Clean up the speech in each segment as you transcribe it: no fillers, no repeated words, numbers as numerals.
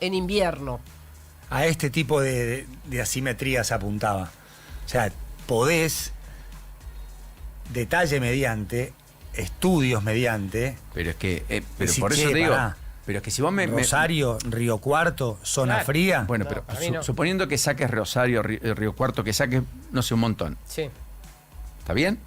en invierno. A este tipo de asimetrías apuntaba. O sea, podés, detalle mediante, estudios mediante... Pero es que, pero decir, por eso che, te digo... pará, Pero es que si vos Rosario, Río Cuarto, zona Claro. fría... Bueno, No, pero para mí no. suponiendo que saques Rosario, Río Cuarto, que saques, no sé, un montón. Sí. ¿Está bien?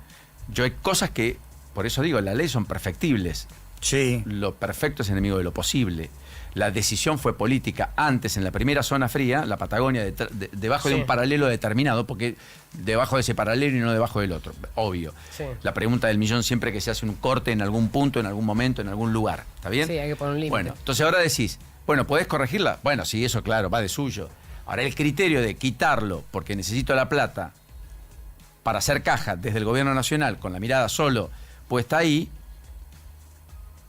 Yo hay cosas que, por eso digo, la ley son perfectibles. Sí. Lo perfecto es enemigo de lo posible. La decisión fue política. Antes, en la primera zona fría, la Patagonia, debajo de Sí. un paralelo determinado, porque debajo de ese paralelo y no debajo del otro, obvio. Sí. La pregunta del millón siempre que se hace un corte en algún punto, en algún momento, en algún lugar. ¿Está bien? Sí, hay que poner un límite. Bueno, entonces ahora decís, bueno, ¿podés corregirla? Bueno, sí, eso claro, va de suyo. Ahora el criterio de quitarlo porque necesito la plata para hacer caja desde el gobierno nacional, con la mirada solo puesta ahí.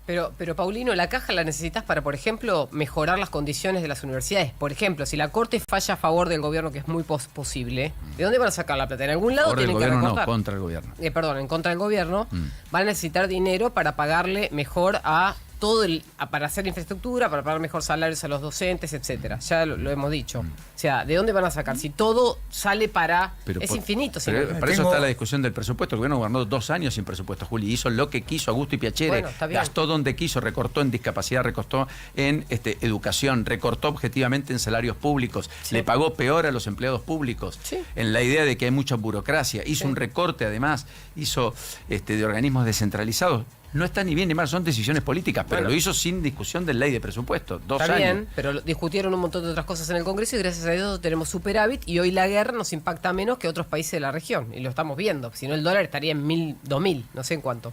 Pero Paulino, la caja la necesitas para, por ejemplo, mejorar las condiciones de las universidades. Por ejemplo, si la Corte falla a favor del gobierno, que es muy posible, ¿de dónde van a sacar la plata? En algún lado Por el tienen que gobierno recortar. no, contra el gobierno. Perdón, en contra del gobierno, van a necesitar dinero para pagarle mejor a todo para hacer infraestructura, para pagar mejor salarios a los docentes, etcétera. Ya lo hemos dicho. O sea, ¿de dónde van a sacar? Si todo sale para... es infinito. Pero sino- para eso está la discusión del presupuesto. El gobierno gobernó 2 años sin presupuesto, Juli. Hizo lo que quiso a gusto y piacere. Bueno, está bien. Gastó donde quiso, recortó en discapacidad, recortó en educación, recortó objetivamente en salarios públicos. Sí. Le pagó peor a los empleados públicos. Sí. En la idea de que hay mucha burocracia. Hizo un recorte, además. Hizo de organismos descentralizados. No está ni bien ni mal, son decisiones políticas, pero Bueno. lo hizo sin discusión de ley de presupuesto. 2 Está años. bien, pero discutieron un montón de otras cosas en el Congreso y gracias a Dios tenemos superávit y hoy la guerra nos impacta menos que otros países de la región y lo estamos viendo. Si no el dólar estaría en 1.000, 2.000, no sé en cuánto.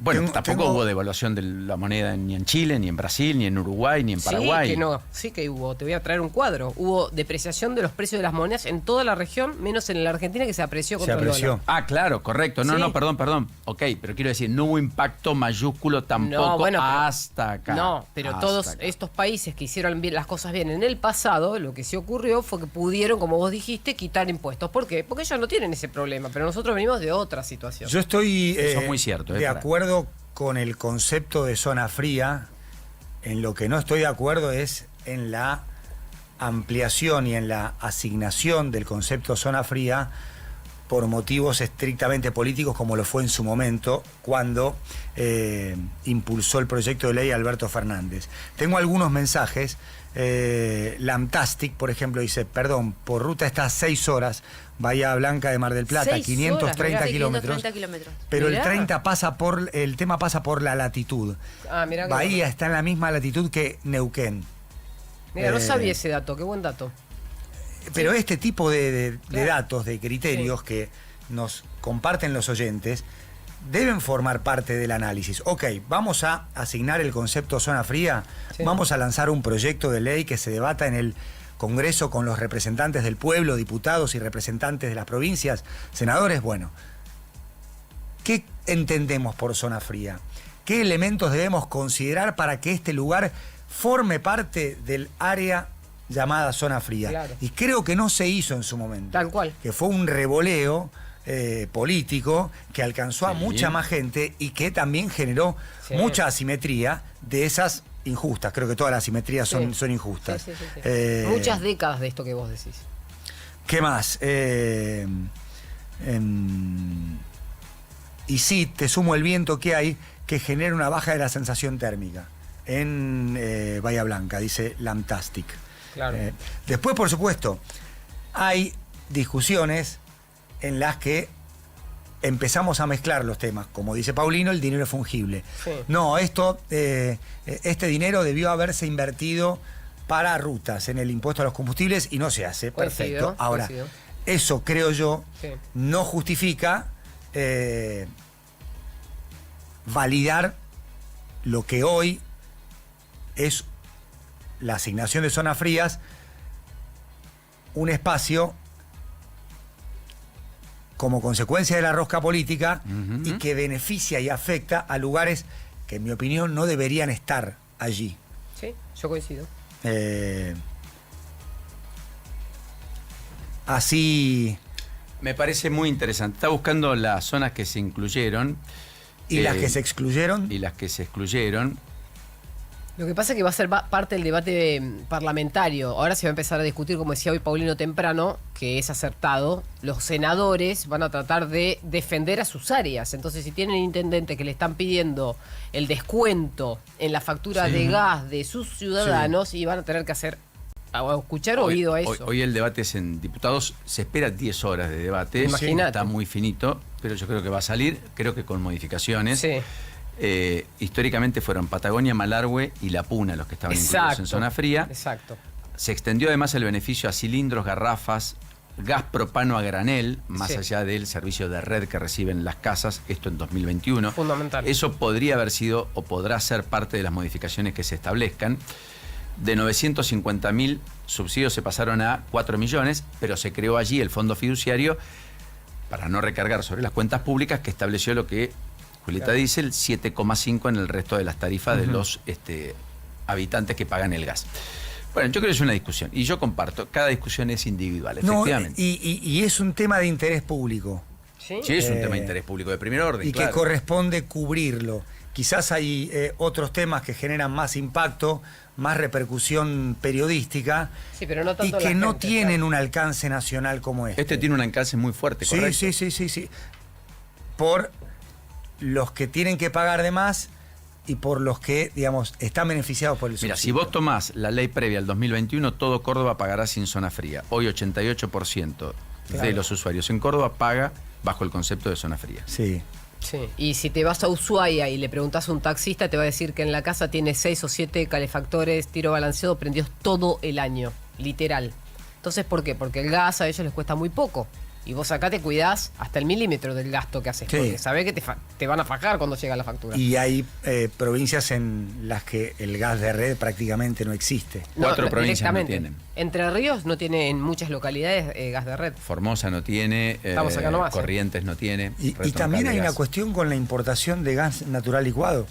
Bueno, tampoco hubo devaluación de la moneda ni en Chile, ni en Brasil, ni en Uruguay, ni en Paraguay. Sí que no, sí que hubo. Te voy a traer un cuadro. Hubo depreciación de los precios de las monedas en toda la región, menos en la Argentina que se apreció contra el dólar. Ah, claro, correcto. No, Sí. no, perdón. Ok, pero quiero decir, no hubo impacto mayúsculo tampoco No, bueno, pero- hasta acá. No, pero Hasta todos acá. estos países que hicieron las cosas bien en el pasado, lo que sí ocurrió fue que pudieron, como vos dijiste, quitar impuestos. ¿Por qué? Porque ellos no tienen ese problema, pero nosotros venimos de otra situación. Yo estoy Eso es muy cierto, de Fran. acuerdo con el concepto de zona fría. En lo que no estoy de acuerdo es en la ampliación y en la asignación del concepto zona fría por motivos estrictamente políticos, como lo fue en su momento cuando impulsó el proyecto de ley Alberto Fernández. Tengo algunos mensajes. Lamtastic, por ejemplo, dice, perdón, por ruta está 6 horas, Bahía Blanca de Mar del Plata, 6 530 horas, mirá. kilómetros. 530 kilómetros. Pero Mirá. el tema pasa por la latitud. Ah, mirá que Bahía bueno. está en la misma latitud que Neuquén. Mira, no eh, sabía ese dato, qué buen dato. Pero este tipo de Claro. datos, de criterios que nos comparten los oyentes, deben formar parte del análisis. Ok, vamos a asignar el concepto zona fría, Sí. vamos a lanzar un proyecto de ley que se debata en el Congreso con los representantes del pueblo, diputados y representantes de las provincias, senadores. Bueno, ¿qué entendemos por zona fría? ¿Qué elementos debemos considerar para que este lugar forme parte del área llamada zona fría? Claro. Y creo que no se hizo en su momento. Tal cual. Que fue un revoleo político que alcanzó a Sí. mucha más gente y que también generó Sí. mucha asimetría de esas injustas. Creo que todas las asimetrías son, Sí. son injustas. Sí, sí, sí, sí. Eh, Muchas décadas de esto que vos decís. ¿Qué más? Y sí, te sumo el viento que hay que genera una baja de la sensación térmica en Bahía Blanca, dice Lamtastic. Claro. Después, por supuesto, hay discusiones en las que empezamos a mezclar los temas. Como dice Paulino, el dinero es fungible. Sí. No, este dinero debió haberse invertido para rutas en el impuesto a los combustibles y no se hace. Coincido, Perfecto. Ahora, coincido. eso creo yo Sí. no justifica validar lo que hoy es la asignación de zonas frías, un espacio como consecuencia de la rosca política y que beneficia y afecta a lugares que en mi opinión no deberían estar allí. Sí, yo coincido. Así... Me parece muy interesante. Está buscando las zonas que se incluyeron. ¿Y las que se excluyeron? Y las que se excluyeron. Lo que pasa es que va a ser parte del debate parlamentario. Ahora se va a empezar a discutir, como decía hoy Paulino temprano, que es acertado. Los senadores van a tratar de defender a sus áreas. Entonces, si tienen intendentes que le están pidiendo el descuento en la factura de gas de sus ciudadanos, y van a tener que hacer escuchar oído a eso. Hoy el debate es en diputados, se espera 10 horas de debate. Imagínate. Está muy finito, pero yo creo que va a salir, creo que con modificaciones. Sí. Históricamente fueron Patagonia, Malargüe y La Puna los que estaban incluidos en zona fría. Exacto. Se extendió además el beneficio a cilindros, garrafas, gas propano a granel, más allá del servicio de red que reciben las casas, esto en 2021. Fundamental. Eso podría haber sido o podrá ser parte de las modificaciones que se establezcan. De 950.000 subsidios se pasaron a 4 millones, pero se creó allí el fondo fiduciario para no recargar sobre las cuentas públicas, que estableció lo que Julieta dice, el 7,5 en el resto de las tarifas de los habitantes que pagan el gas. Bueno, yo creo que es una discusión, y yo comparto, cada discusión es individual, efectivamente. Y es un tema de interés público. Sí, es un tema de interés público de primer orden. Y claro, que corresponde cubrirlo. Quizás hay otros temas que generan más impacto, más repercusión periodística, sí, pero no tanto y que la no gente, tienen claro, un alcance nacional como este. Este tiene un alcance muy fuerte, Sí, correcto. sí. Por los que tienen que pagar de más y por los que, digamos, están beneficiados por el subsidio. Mira, si vos tomás la ley previa al 2021, todo Córdoba pagará sin zona fría. Hoy 88% de los usuarios en Córdoba paga bajo el concepto de zona fría. Sí. Sí. Y si te vas a Ushuaia y le preguntas a un taxista, te va a decir que en la casa tiene 6 o 7 calefactores, tiro balanceado, prendidos todo el año, literal. Entonces, ¿por qué? Porque el gas a ellos les cuesta muy poco. Y vos acá te cuidás hasta el milímetro del gasto que haces. Sí. Porque sabés que te van a fajar cuando llega la factura. Y hay provincias en las que el gas de red prácticamente no existe. 4 provincias no directamente. tienen. Entre Ríos no tiene en muchas localidades gas de red. Formosa no tiene, Estamos acá nomás, Corrientes no tiene. Y Red también Troncal hay de una Gas. cuestión con la importación de gas natural licuado,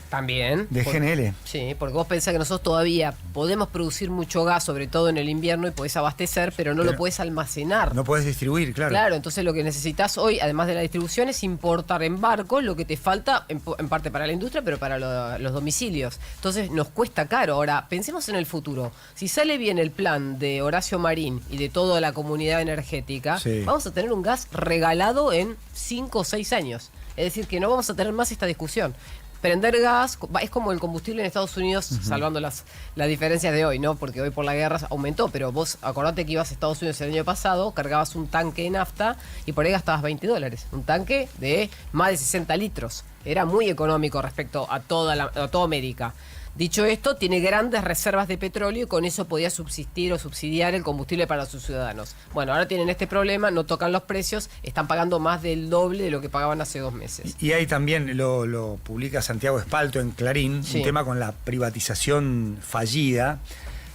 También. de GNL. Sí, porque vos pensás que nosotros todavía podemos producir mucho gas, sobre todo en el invierno, y podés abastecer, pero no lo podés almacenar. No podés distribuir, claro. Claro, entonces lo que necesitas hoy, además de la distribución, es importar en barco lo que te falta, en parte para la industria, pero para los domicilios. Entonces nos cuesta caro. Ahora, pensemos en el futuro. Si sale bien el plan de Horacio Marín y de toda la comunidad energética, Sí. vamos a tener un gas regalado en 5 o 6 años. Es decir, que no vamos a tener más esta discusión. Prender gas es como el combustible en Estados Unidos, salvando las diferencias de hoy, ¿no? Porque hoy por la guerra aumentó, pero vos acordate que ibas a Estados Unidos el año pasado, cargabas un tanque de nafta y por ahí gastabas $20. Un tanque de más de 60 litros. Era muy económico respecto a toda América. Dicho esto, tiene grandes reservas de petróleo y con eso podía subsistir o subsidiar el combustible para sus ciudadanos. Bueno, ahora tienen este problema, no tocan los precios, están pagando más del doble de lo que pagaban hace 2 meses. Y ahí también lo publica Santiago Espalto en Clarín, Sí. un tema con la privatización fallida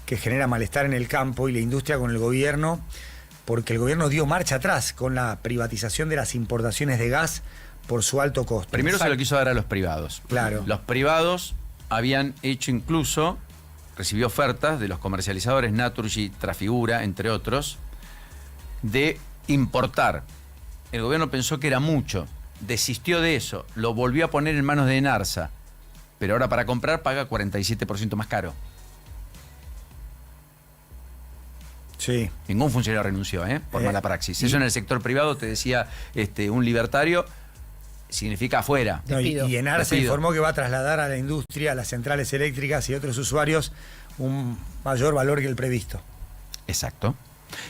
que genera malestar en el campo y la industria con el gobierno, porque el gobierno dio marcha atrás con la privatización de las importaciones de gas por su alto costo. Primero se lo quiso dar a los privados. Claro. Los privados habían hecho incluso, recibió ofertas de los comercializadores Naturgy, Trafigura, entre otros, de importar. El gobierno pensó que era mucho, desistió de eso, lo volvió a poner en manos de Enarsa, pero ahora para comprar paga 47% más caro. Sí. Ningún funcionario renunció, por mala praxis. Eso en el sector privado, te decía un libertario, significa afuera. No, Despido. y Enarsa Despido. informó que va a trasladar a la industria, a las centrales eléctricas y otros usuarios un mayor valor que el previsto. Exacto.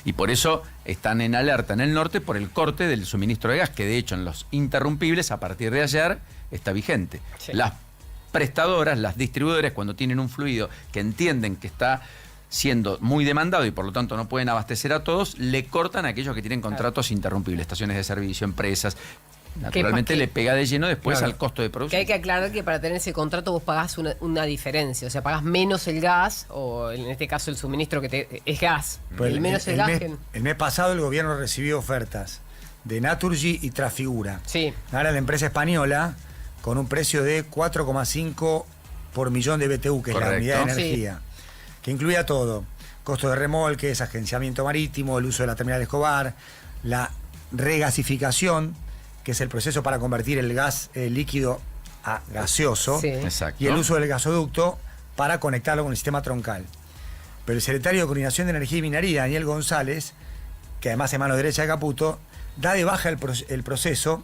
Y por eso están en alerta en el norte por el corte del suministro de gas, que de hecho en los interrumpibles a partir de ayer está vigente. Sí. Las prestadoras, las distribuidoras, cuando tienen un fluido que entienden que está siendo muy demandado y por lo tanto no pueden abastecer a todos, le cortan a aquellos que tienen contratos interrumpibles, estaciones de servicio, empresas. Naturalmente ¿Qué? le pega de lleno después Claro. al costo de Que producción. hay que aclarar que para tener ese contrato vos pagás una diferencia, o sea, pagás menos el gas, o en este caso el suministro que es gas, Pues el menos el gas mes, que... el mes pasado el gobierno recibió ofertas de Naturgy y Trafigura. Sí, Ahora la empresa española con un precio de 4,5 por millón de BTU, que es la Correcto. unidad de Sí. energía, que incluía todo: costo de remolques, agenciamiento marítimo, el uso de la terminal Escobar, la regasificación, que es el proceso para convertir el gas líquido a gaseoso, sí. Exacto. y el uso del gasoducto para conectarlo con el sistema troncal. Pero el secretario de Coordinación de Energía y Minería, Daniel González, que además es mano derecha de Caputo, da de baja el proceso.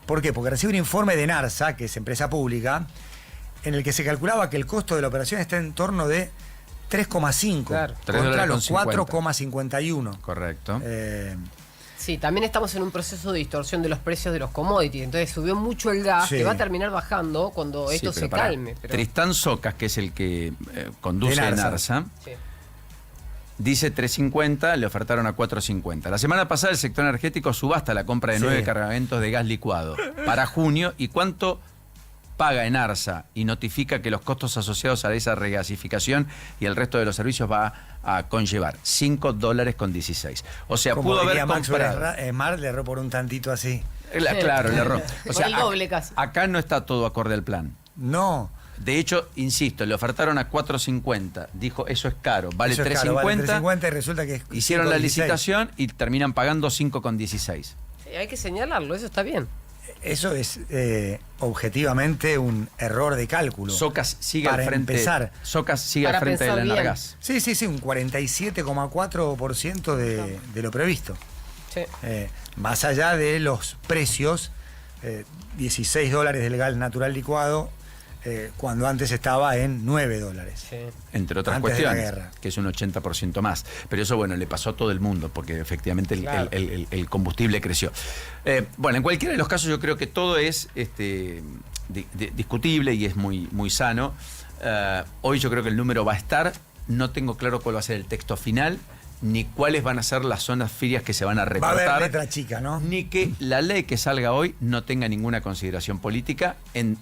¿Por qué? Porque recibe un informe de NARSA, que es empresa pública, en el que se calculaba que el costo de la operación está en torno de 3,5 Claro. contra los 3,50. 4,51. Correcto. Sí, también estamos en un proceso de distorsión de los precios de los commodities. Entonces subió mucho el gas, Sí. que va a terminar bajando cuando Sí, esto pero se pará. calme. Pero... Tristán Socas, que es el que conduce De NARSA. NARSA, Sí. dice 3.50, le ofertaron a 4.50. La semana pasada el sector energético subasta la compra de Sí. 9 cargamentos de gas licuado para junio. ¿Y cuánto paga en ARSA? Y notifica que los costos asociados a esa regasificación y el resto de los servicios va a conllevar $5.16. O sea, Como pudo haber diría Maxwell comprado... Smart, le erró por un tantito así. Claro, el error. O Por sea, el doble casi. acá no está todo acorde al plan. No. De hecho, insisto, le ofertaron a 4.50. Dijo, eso es caro, vale Eso es 3.50. caro, vale 3.50 y resulta que es Hicieron la 5,16. licitación y terminan pagando 5,16. Hay que señalarlo, eso está bien. Eso es objetivamente un error de cálculo. Socas sigue Para al frente. empezar. Socas sigue Para al frente del pensar bien. Enargas. Sí, un 47,4% de lo previsto. Sí. Más allá de los precios, $16 del gas natural licuado, cuando antes estaba en $9. Sí. Entre otras Antes de la cuestiones, guerra. que es un 80% más. Pero eso, bueno, le pasó a todo el mundo, porque efectivamente Claro. el combustible creció. Bueno, en cualquiera de los casos yo creo que todo es discutible y es muy, muy sano. Hoy yo creo que el número va a estar. No tengo claro cuál va a ser el texto final, ni cuáles van a ser las zonas frías que se van a Va a recortar. haber letra chica, ¿no? Ni que la ley que salga hoy no tenga ninguna consideración política en...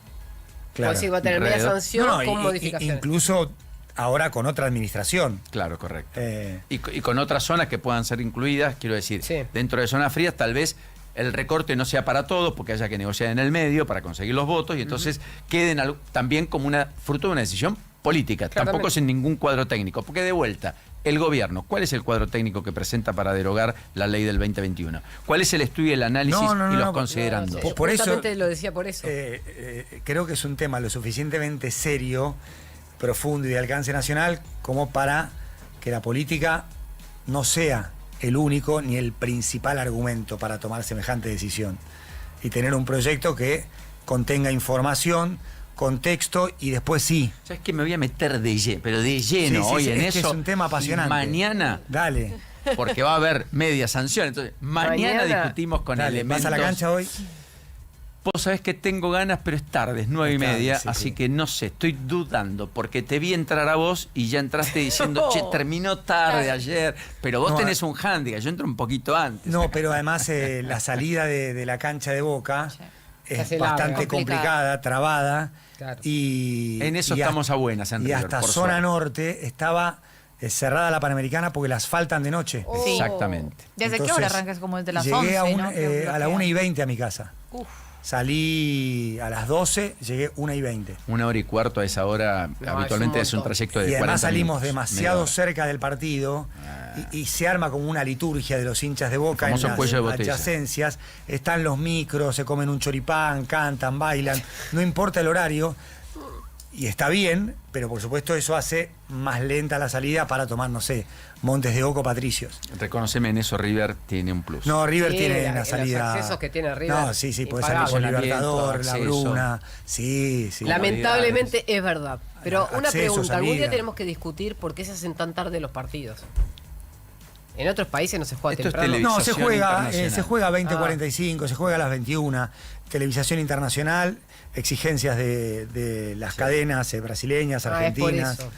Claro. Pues sí, va a tener media Alrededor. sanción No, con modificaciones. incluso ahora con otra administración. Claro, correcto. Eh, Y con otras zonas que puedan ser incluidas, quiero decir, Sí. dentro de zonas frías tal vez el recorte no sea para todos, porque haya que negociar en el medio para conseguir los votos y entonces queden también como fruto de una decisión política, Claramente. tampoco sin ningún cuadro técnico, porque de vuelta, el gobierno, ¿cuál es el cuadro técnico que presenta para derogar la ley del 2021? ¿Cuál es el estudio y el análisis No, y los no, considerandos? No, sí, Por eso- justamente lo decía por eso. creo que es un tema lo suficientemente serio, profundo y de alcance nacional como para que la política no sea el único ni el principal argumento para tomar semejante decisión. Y tener un proyecto que contenga información, contexto y después sí. ¿Sabes qué? Me voy a meter de lleno, pero de lleno Sí, hoy en es que eso. es un tema apasionante. Y mañana, Dale, porque va a haber media sanción, entonces mañana discutimos con dale. elementos. ¿Vas a la cancha hoy? Vos sabés que tengo ganas, pero es tarde, es 9:30, Es tarde, sí, así sí. que no sé, estoy dudando, porque te vi entrar a vos y ya entraste diciendo, che, terminó tarde ayer, pero vos No, tenés un handicap, yo entro un poquito antes. No, pero además la salida de la cancha de Boca Se es hace larga. bastante complicada, trabada. Claro. Y, En eso y estamos a buenas, en Y River, hasta por zona suerte. norte estaba cerrada la Panamericana porque las faltan de noche. Oh. Exactamente. ¿Desde qué Entonces, hora arrancas? Como desde las llegué 11, a, ¿no? Que a la bloquean. 1:20 a mi casa. Salí a las 12, llegué 1:20. 1h15 a esa hora, No, habitualmente es es un un montón. trayecto de Y 40 además salimos minutos, demasiado media hora. cerca del partido y se arma como una liturgia de los hinchas de Boca en Famoso las cuello de botella. adyacencias. Están los micros, se comen un choripán, cantan, bailan. No importa el horario. Y está bien, pero por supuesto eso hace más lenta la salida para tomar, no sé, Montes de Oco, Patricios. Reconoceme en eso, River tiene un plus. No, River Sí, tiene en una los salida. accesos que tiene River, No, sí, puede salir impagable. con Aliento, Libertador, La acceso. Bruna. Sí. Lamentablemente es verdad. Pero una Accesos, pregunta, algún día amiga. tenemos que discutir por qué se hacen tan tarde los partidos. En otros países no se juega Esto es temprano. televisión. No, se Internacional. juega a 20:45, se juega a las 21. Televisación internacional, exigencias de las cadenas brasileñas, Ah, es por argentinas. eso.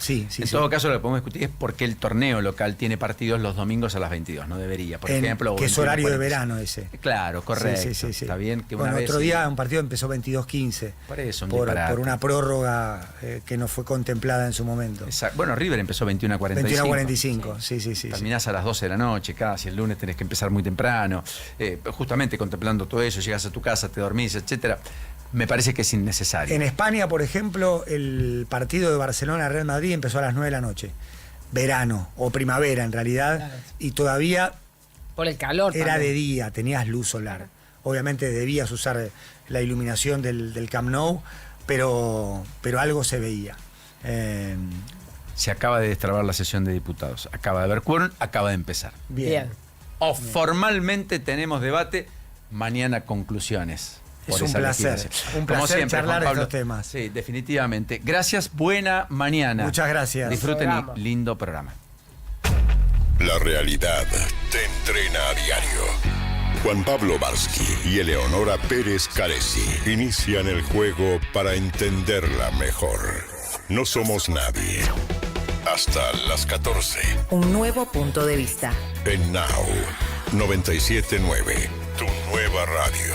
Sí. En todo caso, lo que podemos discutir es por qué el torneo local tiene partidos los domingos a las 22. No debería, por ejemplo. o que es 21:45. horario de verano ese. Claro, correcto. Sí. Está bien que Bueno, una vez... otro día un partido empezó 22:15. Por eso, un por disparate. una prórroga que no fue contemplada en su momento. Exacto. Bueno, River empezó 21:45. 21:45, sí. Terminás a las 12 de la noche, casi el lunes tenés que empezar muy temprano, justamente contemplando todo eso, llegas a tu casa, te dormís, etcétera. Me parece que es innecesario. En España, por ejemplo, el partido de Barcelona-Real Madrid empezó a las 9 de la noche. Verano, o primavera en realidad, Claro. y todavía Por el calor. era también. de día, tenías luz solar. Obviamente debías usar la iluminación del Camp Nou pero algo se veía. Se acaba de destrabar la sesión de diputados. Acaba de haber quórum, acaba de empezar. Bien. Formalmente tenemos debate, mañana conclusiones. Es un placer charlar de estos temas. Sí, definitivamente. Gracias, buena mañana. Muchas gracias. Disfruten y lindo programa. La realidad te entrena a diario. Juan Pablo Barsky y Eleonora Pérez Caresi inician el juego para entenderla mejor. No somos nadie. Hasta las 14. Un nuevo punto de vista. En Now 97.9, tu nueva radio.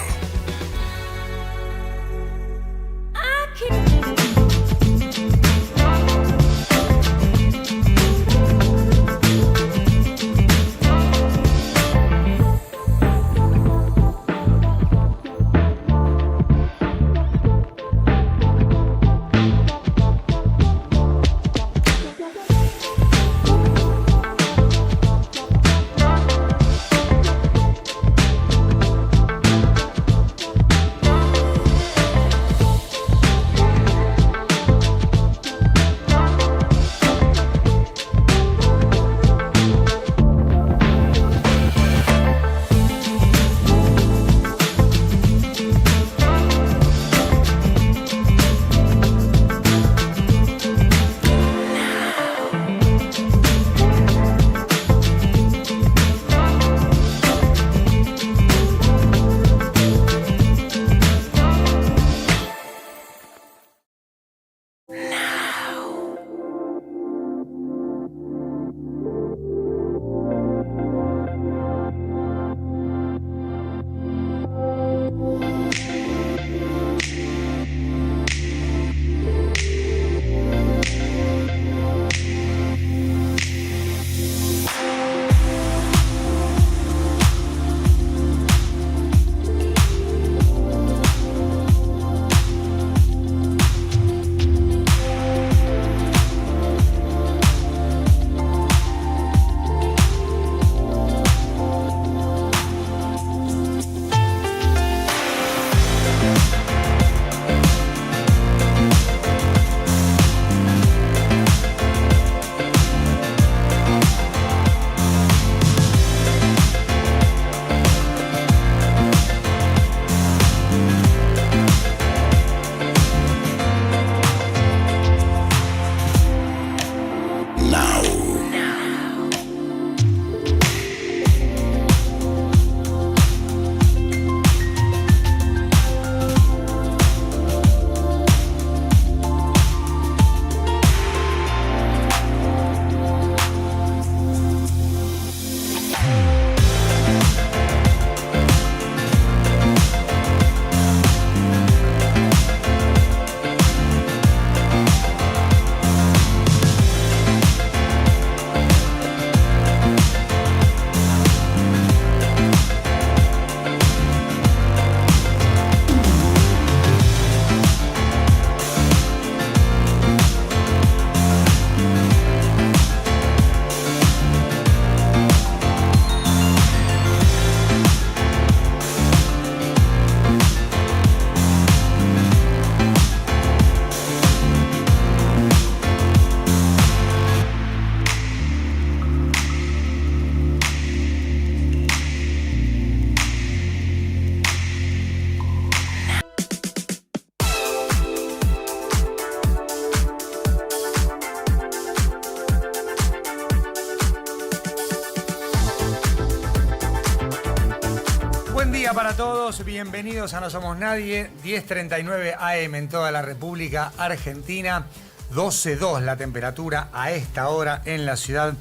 día para todos, bienvenidos a No Somos Nadie, 10:39 AM en toda la República Argentina, 12.2 la temperatura a esta hora en la ciudad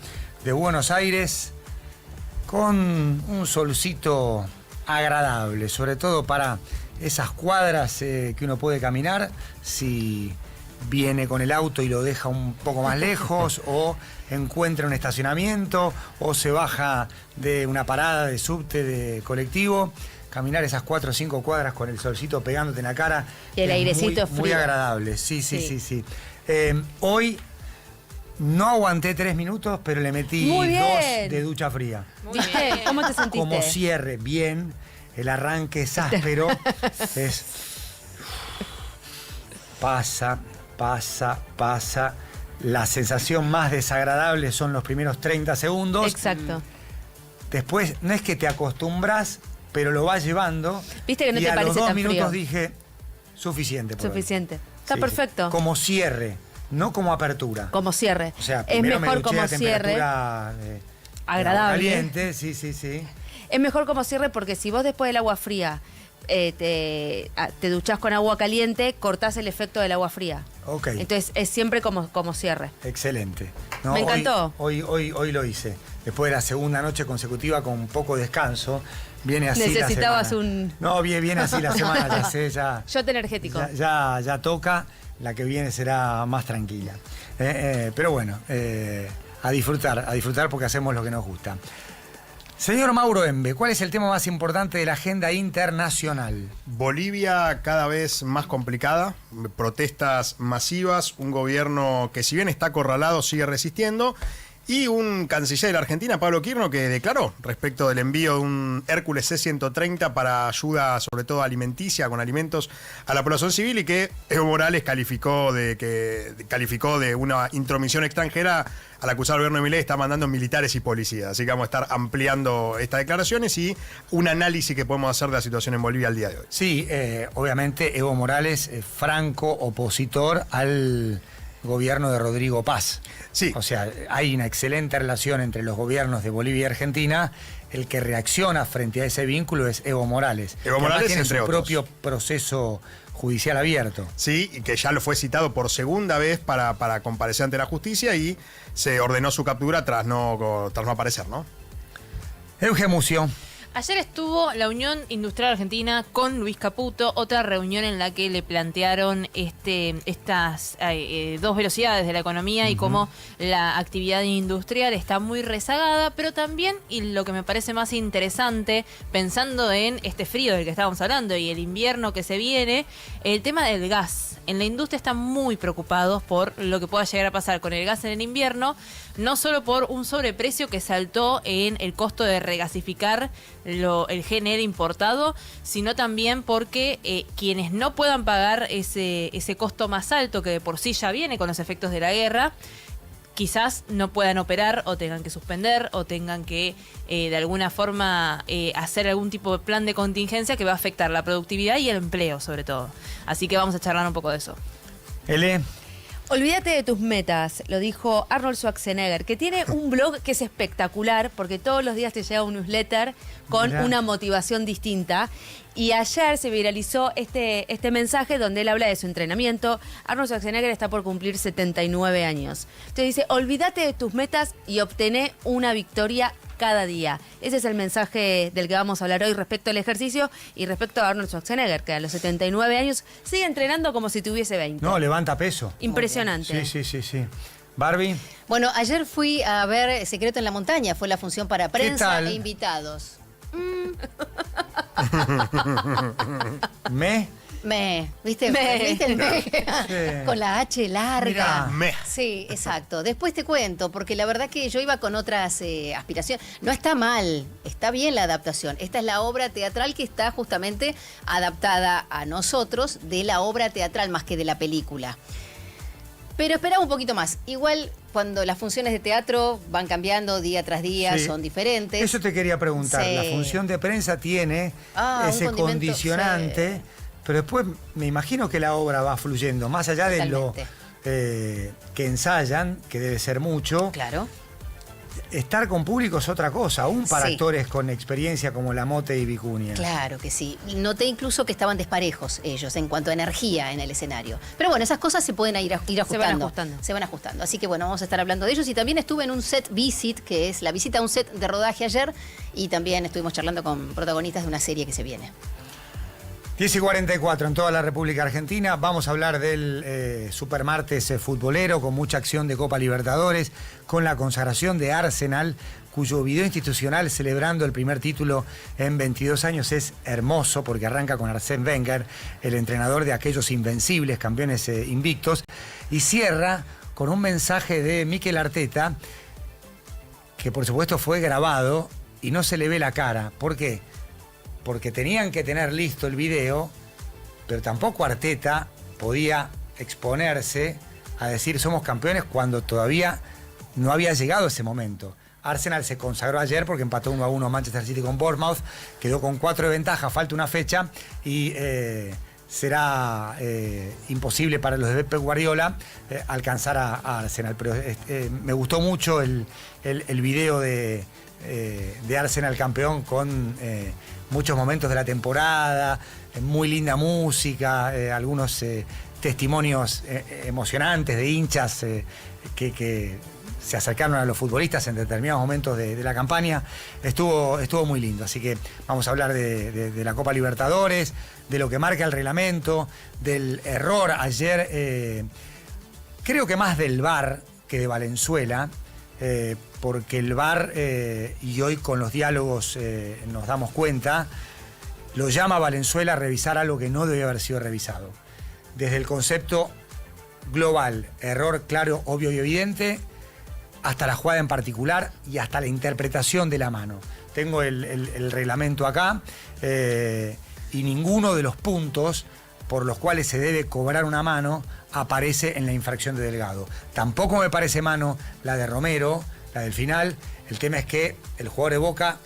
de Buenos Aires, con un solcito agradable, sobre todo para esas cuadras que uno puede caminar, si viene con el auto y lo deja un poco más lejos, o encuentra un estacionamiento, o se baja de una parada de subte, de colectivo. Caminar esas 4 o 5 cuadras con el solcito pegándote en la cara. Y el airecito frío. Muy agradable, sí. Hoy no aguanté 3 minutos, pero le metí 2 de ducha fría. ¿Viste? ¿Cómo te sentiste? Como cierre, bien. El arranque es áspero. pasa. La sensación más desagradable son los primeros 30 segundos. Exacto. Después, no es que te acostumbras, pero lo vas llevando. Viste que no y te a parece los 2 tan minutos frío. dije, suficiente. por hoy. Suficiente. Está Sí, perfecto. Como cierre, no como apertura. Como cierre. O sea, es primero me mejor duché como a cierre. temperatura Agradable. caliente, sí. Es mejor como cierre porque si vos después del agua fría te duchás con agua caliente, cortás el efecto del agua fría. Ok. Entonces es siempre como cierre. Excelente. Me encantó. Hoy lo hice. Después de la segunda noche consecutiva con poco descanso. Viene así Necesitabas la semana. un... No, viene así la semana, ya sé, ya. Shot energético. Ya toca. La que viene será más tranquila. Pero bueno, a disfrutar porque hacemos lo que nos gusta. Señor Mauro Embe, ¿cuál es el tema más importante de la agenda internacional? Bolivia cada vez más complicada, protestas masivas, un gobierno que si bien está acorralado sigue resistiendo y un canciller de la Argentina, Pablo Quirno, que declaró respecto del envío de un Hércules C-130 para ayuda sobre todo alimenticia, con alimentos a la población civil y que Evo Morales calificó de una intromisión extranjera al acusar al gobierno de Milei, está mandando militares y policías. Así que vamos a estar ampliando estas declaraciones y un análisis que podemos hacer de la situación en Bolivia al día de hoy. Sí, obviamente Evo Morales, franco opositor al gobierno de Rodrigo Paz. Sí. O sea, hay una excelente relación entre los gobiernos de Bolivia y Argentina. El que reacciona frente a ese vínculo es Evo Morales. Evo que Morales, tiene entre su otros. propio proceso judicial abierto. Sí, y que ya lo fue citado por segunda vez para comparecer ante la justicia y se ordenó su captura tras no aparecer, ¿no? Euge Mucio. Ayer estuvo la Unión Industrial Argentina con Luis Caputo, otra reunión en la que le plantearon estas dos velocidades de la economía y cómo la actividad industrial está muy rezagada, pero también, y lo que me parece más interesante, pensando en este frío del que estábamos hablando y el invierno que se viene, el tema del gas. En la industria están muy preocupados por lo que pueda llegar a pasar con el gas en el invierno, no solo por un sobreprecio que saltó en el costo de regasificar el GNL importado, sino también porque quienes no puedan pagar ese costo más alto que de por sí ya viene con los efectos de la guerra, quizás no puedan operar o tengan que suspender o tengan que de alguna forma hacer algún tipo de plan de contingencia que va a afectar la productividad y el empleo sobre todo. Así que vamos a charlar un poco de eso. Ele. Olvídate de tus metas, lo dijo Arnold Schwarzenegger, que tiene un blog que es espectacular porque todos los días te llega un newsletter con Mirá. una motivación distinta. Y ayer se viralizó este mensaje donde él habla de su entrenamiento. Arnold Schwarzenegger está por cumplir 79 años. Entonces dice, olvídate de tus metas y obtené una victoria cada día. Ese es el mensaje del que vamos a hablar hoy respecto al ejercicio y respecto a Arnold Schwarzenegger, que a los 79 años sigue entrenando como si tuviese 20. No, levanta peso. Impresionante. Sí. Barbie. Bueno, ayer fui a ver Secreto en la Montaña, fue la función para prensa tal? e invitados. ¿Viste el me? Sí. Con la H larga. Mirá. Me. Sí, exacto. Después te cuento, porque la verdad que yo iba con otras aspiraciones. No está mal, está bien la adaptación. Esta es la obra teatral que está justamente adaptada a nosotros de la obra teatral más que de la película. Pero esperaba un poquito más. Igual cuando las funciones de teatro van cambiando día tras día, Sí. son diferentes. Eso te quería preguntar. Sí. La función de prensa tiene Un ese condimento, condicionante, sí. pero después me imagino que la obra va fluyendo, más allá de lo Totalmente. que ensayan, que debe ser mucho. Claro. Estar con público es otra cosa, aún para Sí. actores con experiencia como Lamote y Vicuña. Claro que sí. Noté incluso que estaban desparejos ellos en cuanto a energía en el escenario. Pero bueno, esas cosas se pueden ir ajustando. Se van ajustando. Así que bueno, vamos a estar hablando de ellos. Y también estuve en un set visit, que es la visita a un set de rodaje ayer. Y también estuvimos charlando con protagonistas de una serie que se viene. 10:44 en toda la República Argentina. Vamos a hablar del supermartes futbolero con mucha acción de Copa Libertadores, con la consagración de Arsenal, cuyo video institucional celebrando el primer título en 22 años es hermoso porque arranca con Arsène Wenger, el entrenador de aquellos invencibles campeones invictos, y cierra con un mensaje de Mikel Arteta, que por supuesto fue grabado y no se le ve la cara. ¿Por qué? Porque tenían que tener listo el video, pero tampoco Arteta podía exponerse a decir somos campeones cuando todavía no había llegado ese momento. Arsenal se consagró ayer porque empató 1-1 Manchester City con Bournemouth, quedó con 4 de ventaja, falta una fecha y será imposible para los de Pep Guardiola alcanzar a Arsenal. Pero me gustó mucho el video de Arsenal campeón con muchos momentos de la temporada, muy linda música, algunos testimonios emocionantes de hinchas que se acercaron a los futbolistas en determinados momentos de la campaña. Estuvo muy lindo, así que vamos a hablar de la Copa Libertadores, de lo que marca el reglamento, del error ayer, creo que más del VAR que de Valenzuela, porque el VAR, y hoy con los diálogos nos damos cuenta, lo llama a Valenzuela a revisar algo que no debe haber sido revisado. Desde el concepto global, error claro, obvio y evidente, hasta la jugada en particular y hasta la interpretación de la mano. Tengo el reglamento acá y ninguno de los puntos por los cuales se debe cobrar una mano aparece en la infracción de Delgado. Tampoco me parece mano la de Romero, la del final. El tema es que el jugador de Boca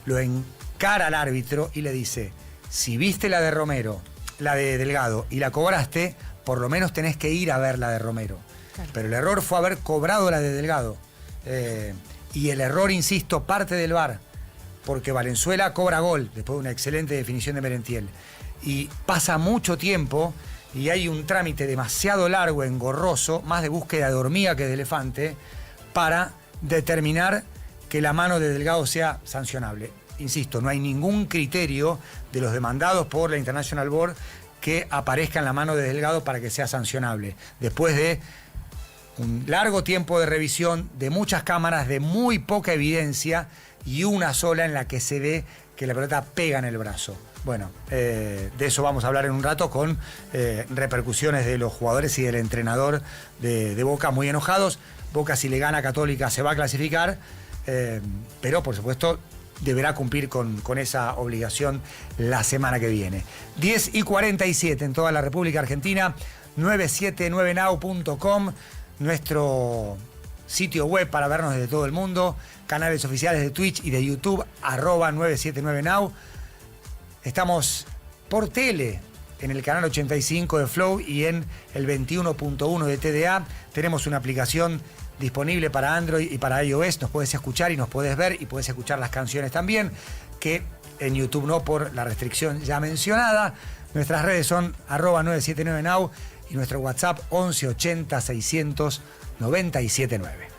lo encara al árbitro y le dice, si viste la de Romero, la de Delgado y la cobraste, por lo menos tenés que ir a ver la de Romero. Claro. Pero el error fue haber cobrado la de Delgado. Y el error, insisto, parte del VAR, porque Valenzuela cobra gol después de una excelente definición de Merentiel. Y pasa mucho tiempo y hay un trámite demasiado largo, engorroso, más de búsqueda de hormiga que de elefante, para determinar que la mano de Delgado sea sancionable. Insisto, no hay ningún criterio de los demandados por la International Board que aparezca en la mano de Delgado para que sea sancionable. Después de un largo tiempo de revisión, de muchas cámaras, de muy poca evidencia y una sola en la que se ve que la pelota pega en el brazo. Bueno, de eso vamos a hablar en un rato con repercusiones de los jugadores y del entrenador de Boca muy enojados. Boca, si le gana a Católica, se va a clasificar, pero por supuesto deberá cumplir con esa obligación la semana que viene. 10:47 en toda la República Argentina, 979now.com, nuestro sitio web para vernos desde todo el mundo, canales oficiales de Twitch y de YouTube, @979now. Estamos por tele en el canal 85 de Flow y en el 21.1 de TDA. Tenemos una aplicación disponible para Android y para iOS. Nos puedes escuchar y nos puedes ver y puedes escuchar las canciones también, que en YouTube no por la restricción ya mencionada. Nuestras redes son @979now y nuestro WhatsApp 11 80 600 979.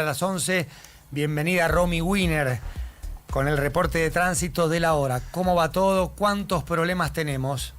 a las 11. Bienvenida Romy Wiener con el reporte de tránsito de la hora. ¿Cómo va todo? ¿Cuántos problemas tenemos?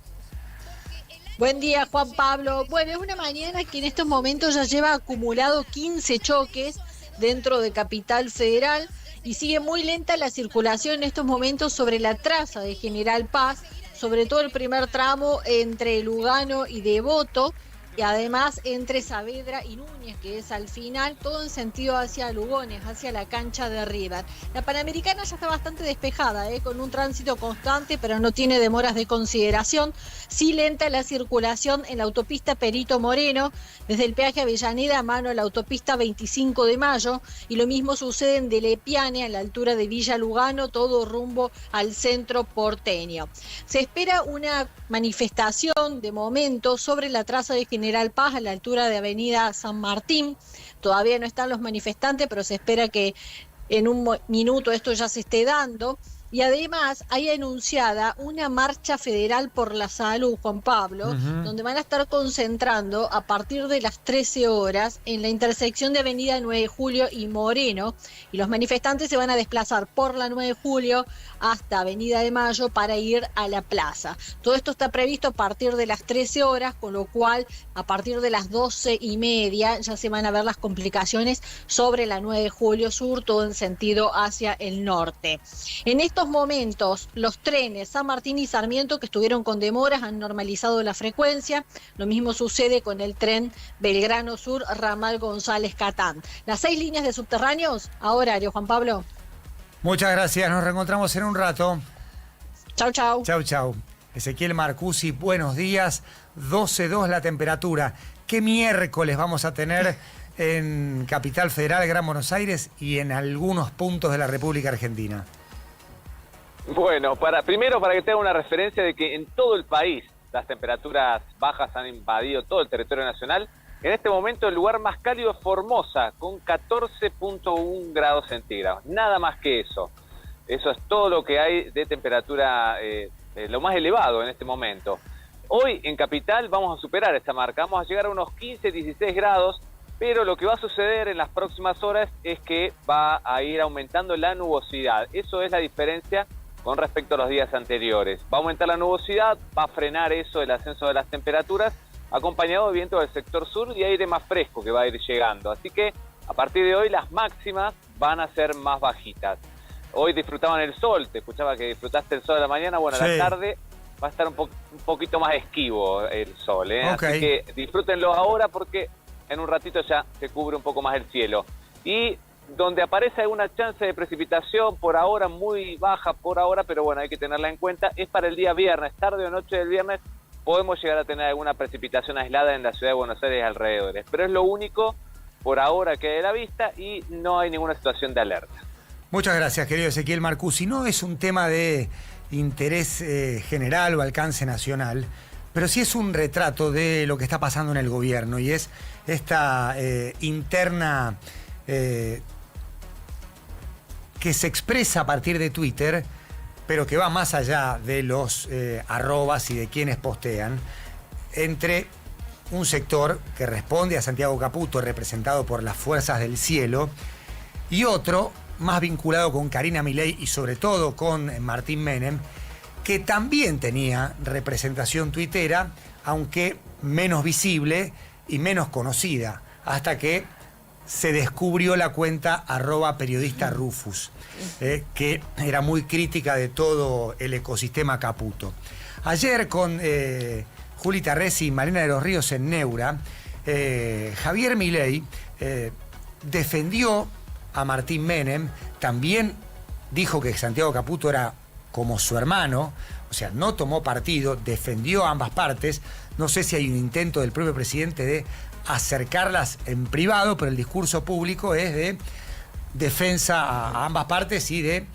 Buen día, Juan Pablo. Bueno, es una mañana que en estos momentos ya lleva acumulado 15 choques dentro de Capital Federal y sigue muy lenta la circulación en estos momentos sobre la traza de General Paz, sobre todo el primer tramo entre Lugano y Devoto, y además entre Saavedra y Núñez, que es al final, todo en sentido hacia Lugones, hacia la cancha de River. La Panamericana ya está bastante despejada, con un tránsito constante, pero no tiene demoras de consideración. Sí lenta la circulación en la autopista Perito Moreno, desde el peaje Avellaneda a mano a la autopista 25 de Mayo, y lo mismo sucede en Delepiane, a la altura de Villa Lugano, todo rumbo al centro porteño. Se espera una manifestación de momento sobre la traza de General Paz a la altura de Avenida San Martín. Todavía no están los manifestantes, pero se espera que en un minuto esto ya se esté dando. Y además hay anunciada una marcha federal por la salud, Juan Pablo, donde van a estar concentrando a partir de las 13 horas en la intersección de Avenida 9 de Julio y Moreno, y los manifestantes se van a desplazar por la 9 de Julio hasta Avenida de Mayo para ir a la plaza. Todo esto está previsto a partir de las 13 horas, con lo cual a partir de las 12:30 ya se van a ver las complicaciones sobre la 9 de Julio Sur, todo en sentido hacia el norte. En estos momentos, los trenes San Martín y Sarmiento, que estuvieron con demoras, han normalizado la frecuencia. Lo mismo sucede con el tren Belgrano Sur, ramal González Catán. Las 6 líneas de subterráneos a horario, Juan Pablo. Muchas gracias, nos reencontramos en un rato. Chau, chau. Chau, chau. Ezequiel Marcusi, buenos días. 12.2 la temperatura. ¿Qué miércoles vamos a tener en Capital Federal, Gran Buenos Aires y en algunos puntos de la República Argentina? Bueno, primero para que tengan una referencia de que en todo el país las temperaturas bajas han invadido todo el territorio nacional. En este momento el lugar más cálido es Formosa, con 14.1 grados centígrados. Nada más que eso. Eso es todo lo que hay de temperatura, lo más elevado en este momento. Hoy en Capital vamos a superar esta marca, vamos a llegar a unos 15, 16 grados, pero lo que va a suceder en las próximas horas es que va a ir aumentando la nubosidad. Eso es la diferencia con respecto a los días anteriores. Va a aumentar la nubosidad, va a frenar eso, el ascenso de las temperaturas, acompañado de viento del sector sur y aire más fresco que va a ir llegando. Así que a partir de hoy las máximas van a ser más bajitas. Hoy disfrutaban el sol, te escuchaba que disfrutaste el sol a la mañana, bueno, a la tarde va a estar un poquito más esquivo el sol, ¿eh? Okay. Así que disfrútenlo ahora porque en un ratito ya se cubre un poco más el cielo. Y donde aparece alguna chance de precipitación, por ahora muy baja por ahora, pero bueno, hay que tenerla en cuenta, es para el día viernes, tarde o noche del viernes, podemos llegar a tener alguna precipitación aislada en la ciudad de Buenos Aires y alrededores, pero es lo único por ahora que hay de la vista y no hay ninguna situación de alerta. Muchas gracias, querido Ezequiel Marcusi. No es un tema de interés general o alcance nacional, pero sí es un retrato de lo que está pasando en el gobierno y es esta interna que se expresa a partir de Twitter, pero que va más allá de los arrobas y de quienes postean, entre un sector que responde a Santiago Caputo, representado por las Fuerzas del Cielo, y otro más vinculado con Karina Milei y sobre todo con Martín Menem, que también tenía representación tuitera, aunque menos visible y menos conocida, hasta que se descubrió la cuenta @periodista Rufus, que era muy crítica de todo el ecosistema Caputo. Ayer con Juli Tarresi y Malena de los Ríos en Neura, Javier Milei defendió a Martín Menem, también dijo que Santiago Caputo era como su hermano, o sea, no tomó partido, defendió a ambas partes. No sé si hay un intento del propio presidente de acercarlas en privado, pero el discurso público es de defensa a ambas partes y de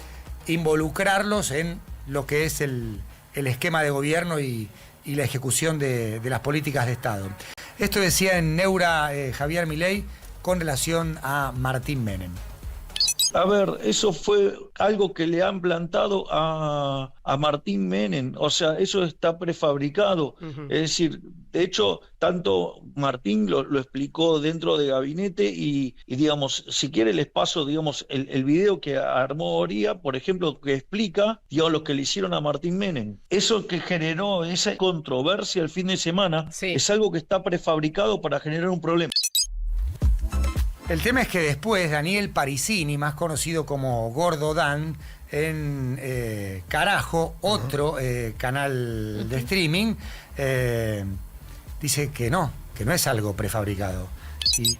involucrarlos en lo que es el esquema de gobierno y la ejecución de las políticas de Estado. Esto decía en Neura Javier Milei con relación a Martín Menem. A ver, eso fue algo que le han plantado a Martín Menem, o sea, eso está prefabricado. Es decir, de hecho, tanto Martín lo explicó dentro de gabinete y digamos, si quiere les paso, digamos, el video que armó Oría, por ejemplo, que explica, digamos, lo que le hicieron a Martín Menem. Eso que generó esa controversia el fin de semana es algo que está prefabricado para generar un problema. El tema es que después Daniel Parisini, más conocido como Gordo Dan, en Carajo, otro canal de streaming, dice que no es algo prefabricado. Y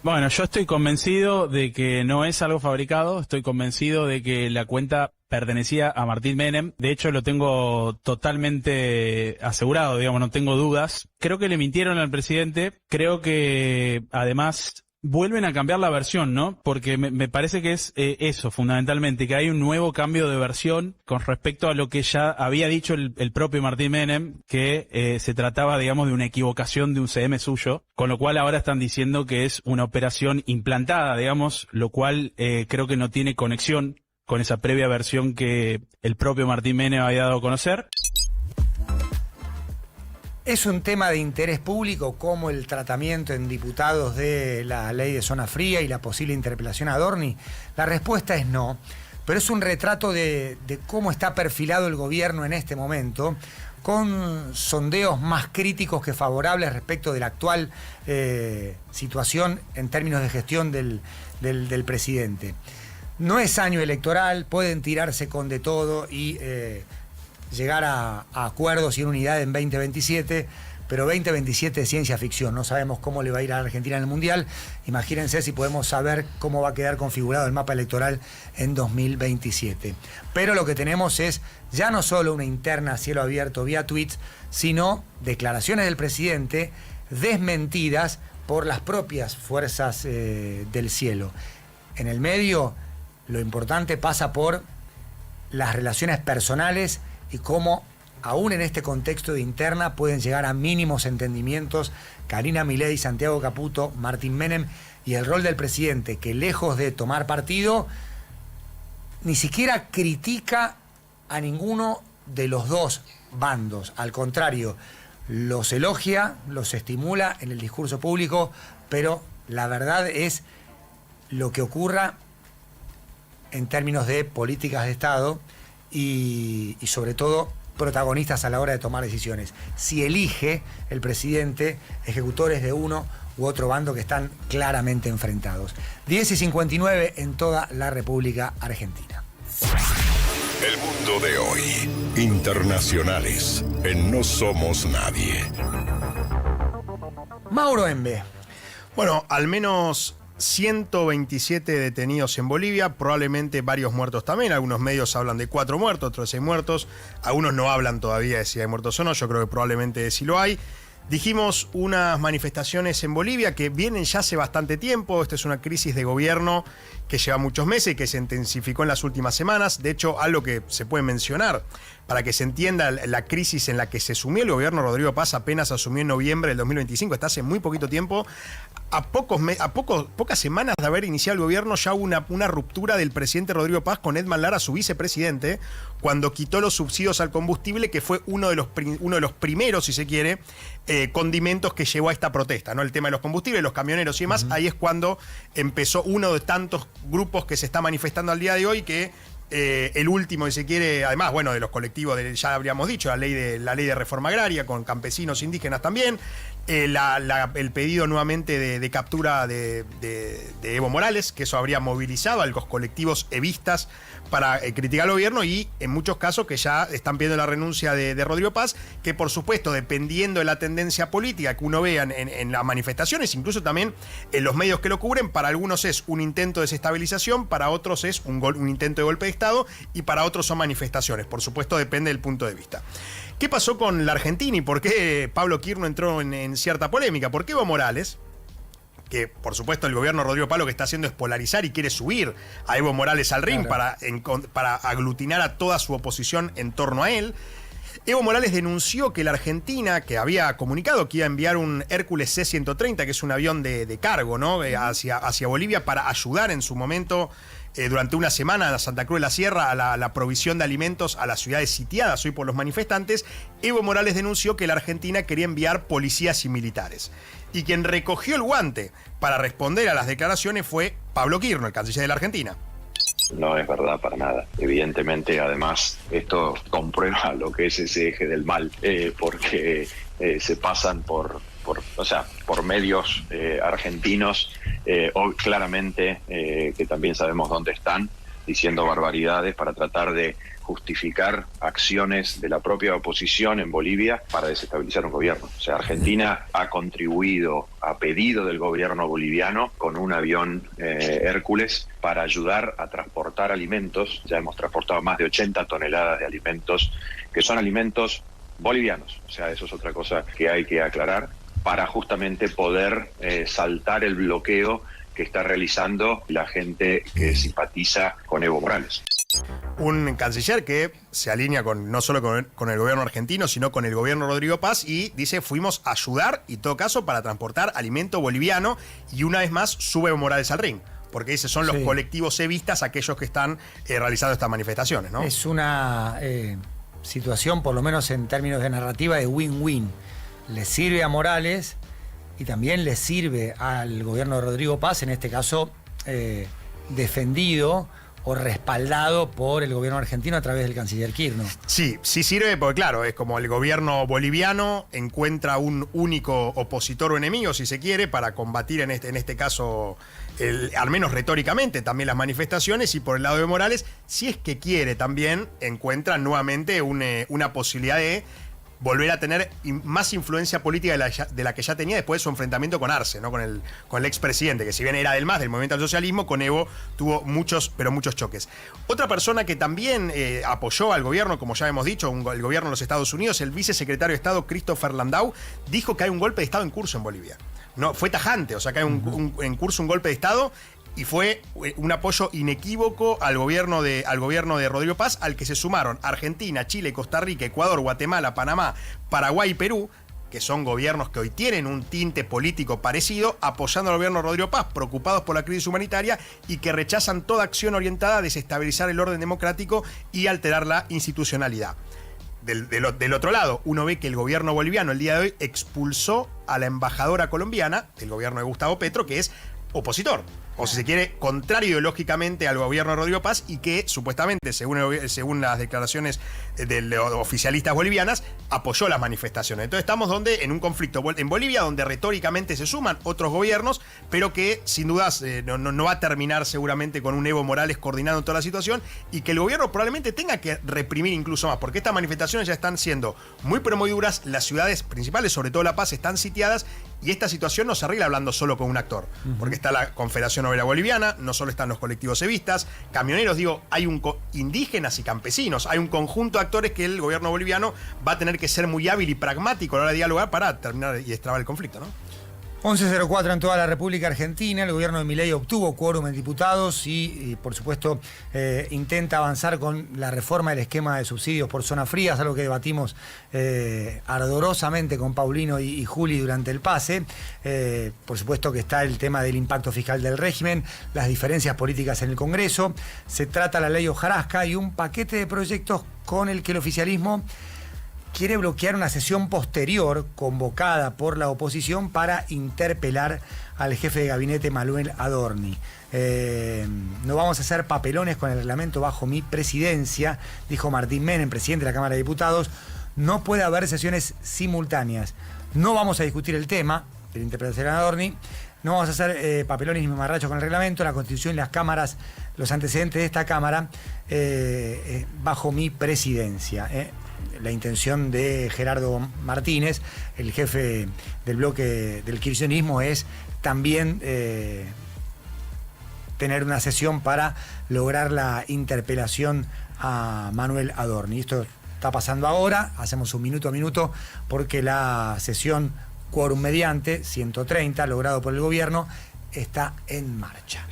bueno, yo estoy convencido de que no es algo fabricado, estoy convencido de que la cuenta pertenecía a Martín Menem. De hecho, lo tengo totalmente asegurado, digamos, no tengo dudas. Creo que le mintieron al presidente. Creo que, además, vuelven a cambiar la versión, ¿no? Porque me parece que es eso, fundamentalmente, que hay un nuevo cambio de versión con respecto a lo que ya había dicho el propio Martín Menem, que se trataba, digamos, de una equivocación de un CM suyo, con lo cual ahora están diciendo que es una operación implantada, digamos, lo cual creo que no tiene conexión con esa previa versión que el propio Martín Menem había dado a conocer. ¿Es un tema de interés público como el tratamiento en diputados de la ley de zona fría y la posible interpelación a Adorni? La respuesta es no, pero es un retrato de cómo está perfilado el gobierno en este momento, con sondeos más críticos que favorables respecto de la actual situación en términos de gestión del presidente. No es año electoral, pueden tirarse con de todo y llegar a acuerdos y en unidad en 2027, pero 2027 es ciencia ficción, no sabemos cómo le va a ir a la Argentina en el Mundial. Imagínense si podemos saber cómo va a quedar configurado el mapa electoral en 2027. Pero lo que tenemos es ya no solo una interna a cielo abierto vía tweets, sino declaraciones del presidente desmentidas por las propias fuerzas del cielo. En el medio, lo importante pasa por las relaciones personales y cómo, aún en este contexto de interna, pueden llegar a mínimos entendimientos Karina Milei, Santiago Caputo, Martín Menem y el rol del presidente, que lejos de tomar partido, ni siquiera critica a ninguno de los dos bandos. Al contrario, los elogia, los estimula en el discurso público, pero la verdad es lo que ocurra en términos de políticas de Estado y sobre todo protagonistas a la hora de tomar decisiones. Si elige el presidente ejecutores de uno u otro bando que están claramente enfrentados. 10:59 en toda la República Argentina. El mundo de hoy. Internacionales en No Somos Nadie. Mauro Embe. Bueno, al menos 127 detenidos en Bolivia, probablemente varios muertos también. Algunos medios hablan de 4 muertos, otros 6 muertos. Algunos no hablan todavía de si hay muertos o no. Yo creo que probablemente sí lo hay. Dijimos unas manifestaciones en Bolivia que vienen ya hace bastante tiempo. Esta es una crisis de gobierno que lleva muchos meses y que se intensificó en las últimas semanas. De hecho, algo que se puede mencionar para que se entienda la crisis en la que se sumió el gobierno Rodrigo Paz, apenas asumió en noviembre del 2025, está hace muy poquito tiempo. A pocas semanas de haber iniciado el gobierno ya hubo una ruptura del presidente Rodrigo Paz con Edman Lara, su vicepresidente, cuando quitó los subsidios al combustible, que fue uno de los primeros, si se quiere, condimentos que llevó a esta protesta, ¿no? El tema de los combustibles, los camioneros y demás. Ahí es cuando empezó uno de tantos grupos que se está manifestando al día de hoy, que el último, si se quiere, además, bueno, de los colectivos, ya habríamos dicho, la ley de reforma agraria, con campesinos indígenas también, el pedido nuevamente de captura de Evo Morales, que eso habría movilizado a los colectivos evistas para criticar al gobierno, y en muchos casos que ya están pidiendo la renuncia de Rodrigo Paz, que por supuesto, dependiendo de la tendencia política que uno vea en las manifestaciones, incluso también en los medios que lo cubren, para algunos es un intento de desestabilización, para otros es un intento de golpe de Estado, y para otros son manifestaciones. Por supuesto, depende del punto de vista. ¿Qué pasó con la Argentina y por qué Pablo Kirchner entró en cierta polémica? ¿Por qué Evo Morales, que por supuesto el gobierno de Rodrigo Paz lo que está haciendo es polarizar y quiere subir a Evo Morales al ring, claro, para aglutinar a toda su oposición en torno a él? Evo Morales denunció que la Argentina, que había comunicado que iba a enviar un Hércules C-130, que es un avión de cargo, ¿no? hacia Bolivia para ayudar en su momento durante una semana a Santa Cruz de la Sierra a la provisión de alimentos a las ciudades sitiadas hoy por los manifestantes. Evo Morales denunció que la Argentina quería enviar policías y militares. Y quien recogió el guante para responder a las declaraciones fue Pablo Kirchner, el canciller de la Argentina. No es verdad para nada. Evidentemente, además, esto comprueba lo que es ese eje del mal, porque se pasan por medios argentinos, hoy claramente, que también sabemos dónde están, diciendo barbaridades para tratar de justificar acciones de la propia oposición en Bolivia para desestabilizar un gobierno. O sea, Argentina ha contribuido a pedido del gobierno boliviano con un avión Hércules para ayudar a transportar alimentos. Ya hemos transportado más de 80 toneladas de alimentos, que son alimentos bolivianos. O sea, eso es otra cosa que hay que aclarar para justamente poder saltar el bloqueo que está realizando la gente que simpatiza con Evo Morales. Un canciller que se alinea no solo con el gobierno argentino, sino con el gobierno Rodrigo Paz, y dice: fuimos a ayudar, y en todo caso, para transportar alimento boliviano, y una vez más sube Evo Morales al ring. Porque dice, son los colectivos evistas aquellos que están realizando estas manifestaciones, ¿no? Es una situación, por lo menos en términos de narrativa, de win-win. Le sirve a Morales y también le sirve al gobierno de Rodrigo Paz, en este caso defendido o respaldado por el gobierno argentino a través del canciller Kirchner. Sí sirve porque, claro, es como el gobierno boliviano encuentra un único opositor o enemigo, si se quiere, para combatir en este caso, al menos retóricamente, también las manifestaciones, y por el lado de Morales, si es que quiere también, encuentra nuevamente una posibilidad de volver a tener más influencia política de la que ya tenía después de su enfrentamiento con Arce, ¿no? con el expresidente, que si bien era del MAS, del movimiento al socialismo, con Evo tuvo muchos choques. Otra persona que también apoyó al gobierno, como ya hemos dicho, el gobierno de los Estados Unidos, el vicesecretario de Estado Christopher Landau, dijo que hay un golpe de Estado en curso en Bolivia. No, fue tajante, o sea que hay en curso un golpe de Estado, y fue un apoyo inequívoco al gobierno de Rodrigo Paz, al que se sumaron Argentina, Chile, Costa Rica, Ecuador, Guatemala, Panamá, Paraguay y Perú, que son gobiernos que hoy tienen un tinte político parecido, apoyando al gobierno de Rodrigo Paz, preocupados por la crisis humanitaria y que rechazan toda acción orientada a desestabilizar el orden democrático y alterar la institucionalidad. Del otro lado, uno ve que el gobierno boliviano el día de hoy expulsó a la embajadora colombiana del gobierno de Gustavo Petro, que es opositor, o si se quiere, contrario ideológicamente al gobierno de Rodrigo Paz, y que supuestamente, según las declaraciones de oficialistas bolivianas, apoyó las manifestaciones. Entonces estamos en un conflicto en Bolivia donde retóricamente se suman otros gobiernos, pero que sin dudas no va a terminar seguramente con un Evo Morales coordinando toda la situación, y que el gobierno probablemente tenga que reprimir incluso más, porque estas manifestaciones ya están siendo muy duras, las ciudades principales, sobre todo La Paz, están sitiadas, y esta situación no se arregla hablando solo con un actor, porque está la Confederación Obrera Boliviana, no solo están los colectivos evistas, camioneros, hay indígenas y campesinos, hay un conjunto de actores que el gobierno boliviano va a tener que ser muy hábil y pragmático a la hora de dialogar para terminar y destrabar el conflicto, ¿no? 11:04 en toda la República Argentina. El gobierno de Milei obtuvo quórum en diputados y por supuesto, intenta avanzar con la reforma del esquema de subsidios por zona fría, es algo que debatimos ardorosamente con Paulino y Juli durante el pase. Por supuesto que está el tema del impacto fiscal del régimen, las diferencias políticas en el Congreso. Se trata la ley hojarasca y un paquete de proyectos con el que el oficialismo quiere bloquear una sesión posterior convocada por la oposición para interpelar al jefe de gabinete Manuel Adorni. No vamos a hacer papelones con el reglamento bajo mi presidencia, dijo Martín Menem, presidente de la Cámara de Diputados. No puede haber sesiones simultáneas. No vamos a discutir el tema de la interpretación de Adorni. No vamos a hacer papelones ni mamarrachos con el reglamento, la Constitución y las cámaras, los antecedentes de esta Cámara, bajo mi presidencia. La intención de Gerardo Martínez, el jefe del bloque del kirchnerismo, es también tener una sesión para lograr la interpelación a Manuel Adorni. Esto está pasando ahora, hacemos un minuto a minuto, porque la sesión quórum mediante, 130, logrado por el gobierno, está en marcha.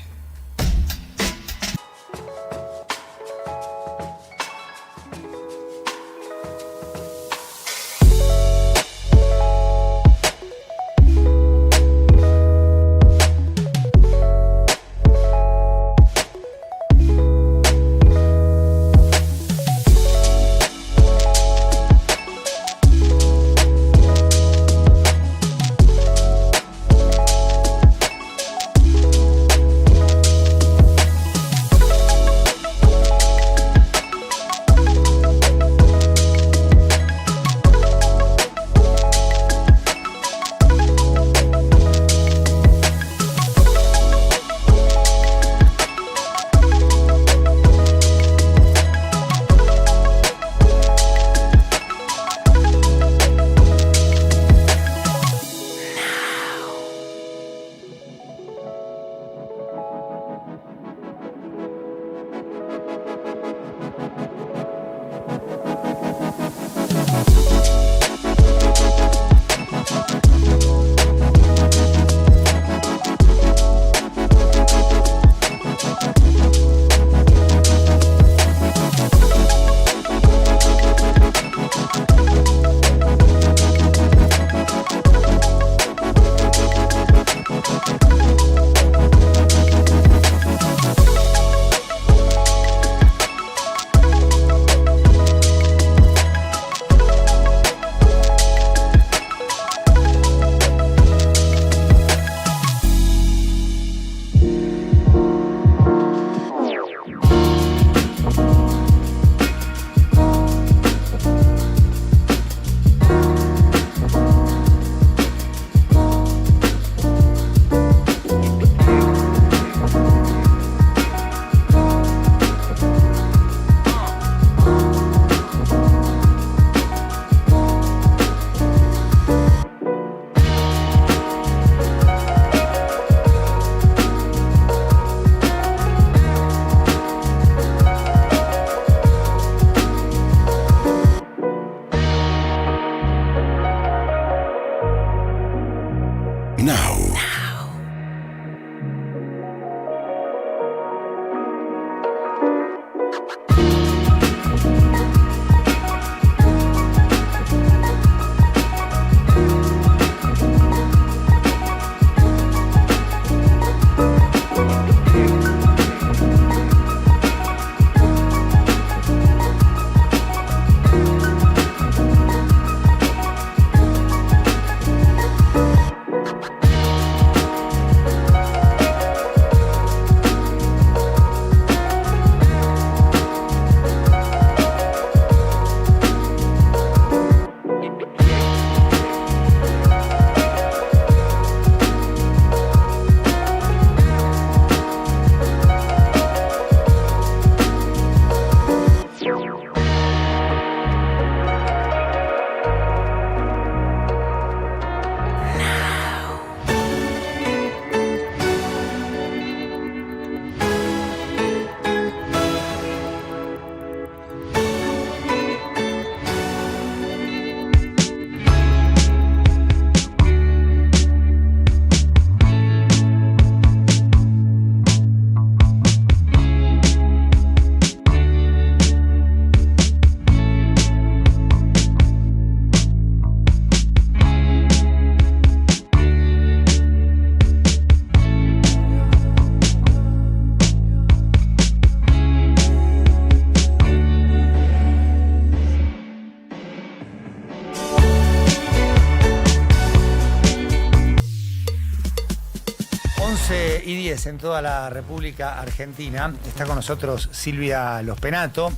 9:10 en toda la República Argentina. Está con nosotros Silvia Lospenato,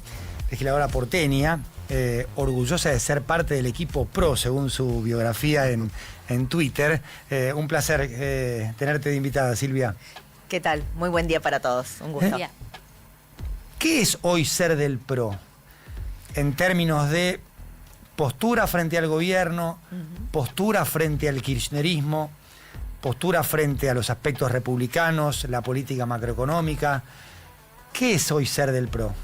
legisladora porteña, orgullosa de ser parte del equipo PRO, según su biografía en Twitter. Un placer tenerte de invitada, Silvia. ¿Qué tal? Muy buen día para todos. Un gusto. ¿Qué es hoy ser del PRO? En términos de postura frente al gobierno, postura frente al kirchnerismo, postura frente a los aspectos republicanos, la política macroeconómica. ¿Qué es hoy ser del PRO?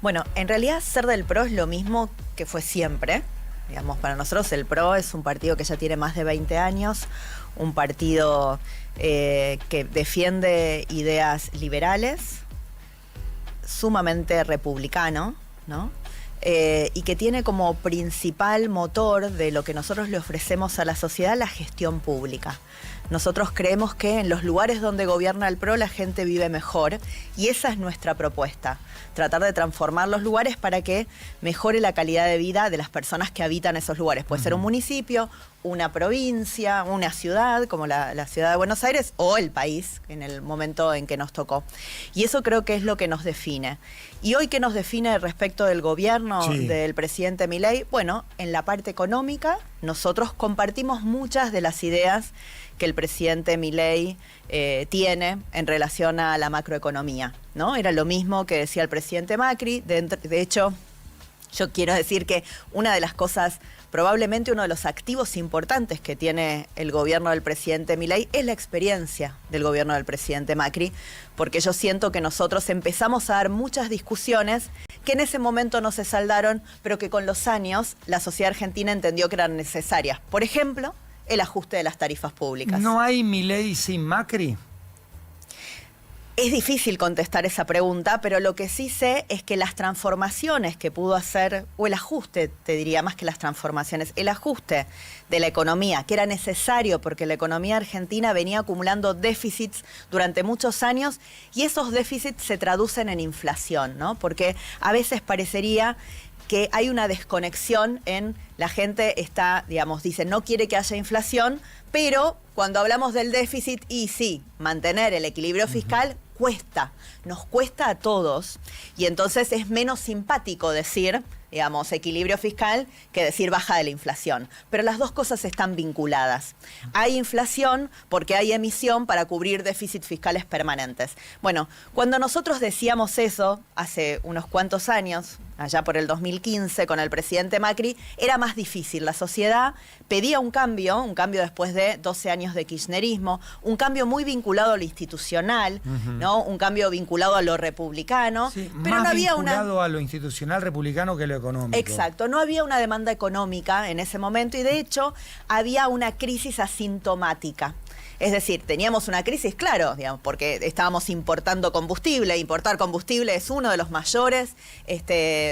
Bueno, en realidad ser del PRO es lo mismo que fue siempre. Digamos, para nosotros el PRO es un partido que ya tiene más de 20 años, un partido que defiende ideas liberales, sumamente republicano, ¿no? Y que tiene como principal motor de lo que nosotros le ofrecemos a la sociedad la gestión pública. Nosotros creemos que en los lugares donde gobierna el PRO la gente vive mejor y esa es nuestra propuesta, tratar de transformar los lugares para que mejore la calidad de vida de las personas que habitan esos lugares. Puede ser un municipio, una provincia, una ciudad como la ciudad de Buenos Aires o el país en el momento en que nos tocó. Y eso creo que es lo que nos define. ¿Y hoy qué nos define respecto del gobierno del presidente Milei? Bueno, en la parte económica nosotros compartimos muchas de las ideas que el presidente Milei tiene en relación a la macroeconomía, ¿no? Era lo mismo que decía el presidente Macri. De hecho, yo quiero decir que una de las cosas, probablemente uno de los activos importantes que tiene el gobierno del presidente Milei es la experiencia del gobierno del presidente Macri, porque yo siento que nosotros empezamos a dar muchas discusiones que en ese momento no se saldaron, pero que con los años la sociedad argentina entendió que eran necesarias. Por ejemplo, el ajuste de las tarifas públicas. ¿No hay Milei sin Macri? Es difícil contestar esa pregunta, pero lo que sí sé es que las transformaciones que pudo hacer, o el ajuste, te diría más que las transformaciones, el ajuste de la economía, que era necesario porque la economía argentina venía acumulando déficits durante muchos años y esos déficits se traducen en inflación, ¿no? Porque a veces parecería que hay una desconexión en la gente está, digamos, dice no quiere que haya inflación, pero cuando hablamos del déficit y sí, mantener el equilibrio fiscal cuesta, nos cuesta a todos y entonces es menos simpático decir, digamos, equilibrio fiscal que decir baja de la inflación. Pero las dos cosas están vinculadas. Hay inflación porque hay emisión para cubrir déficits fiscales permanentes. Bueno, cuando nosotros decíamos eso hace unos cuantos años, allá por el 2015 con el presidente Macri, era más difícil. La sociedad pedía un cambio después de 12 años de kirchnerismo, un cambio muy vinculado a lo institucional, ¿no? Un cambio vinculado a lo republicano, pero más no había vinculado a lo institucional republicano que lo económico. Exacto, no había una demanda económica en ese momento y de hecho había una crisis asintomática. Es decir, teníamos una crisis, claro, digamos, porque estábamos importando combustible. Importar combustible es uno de los mayores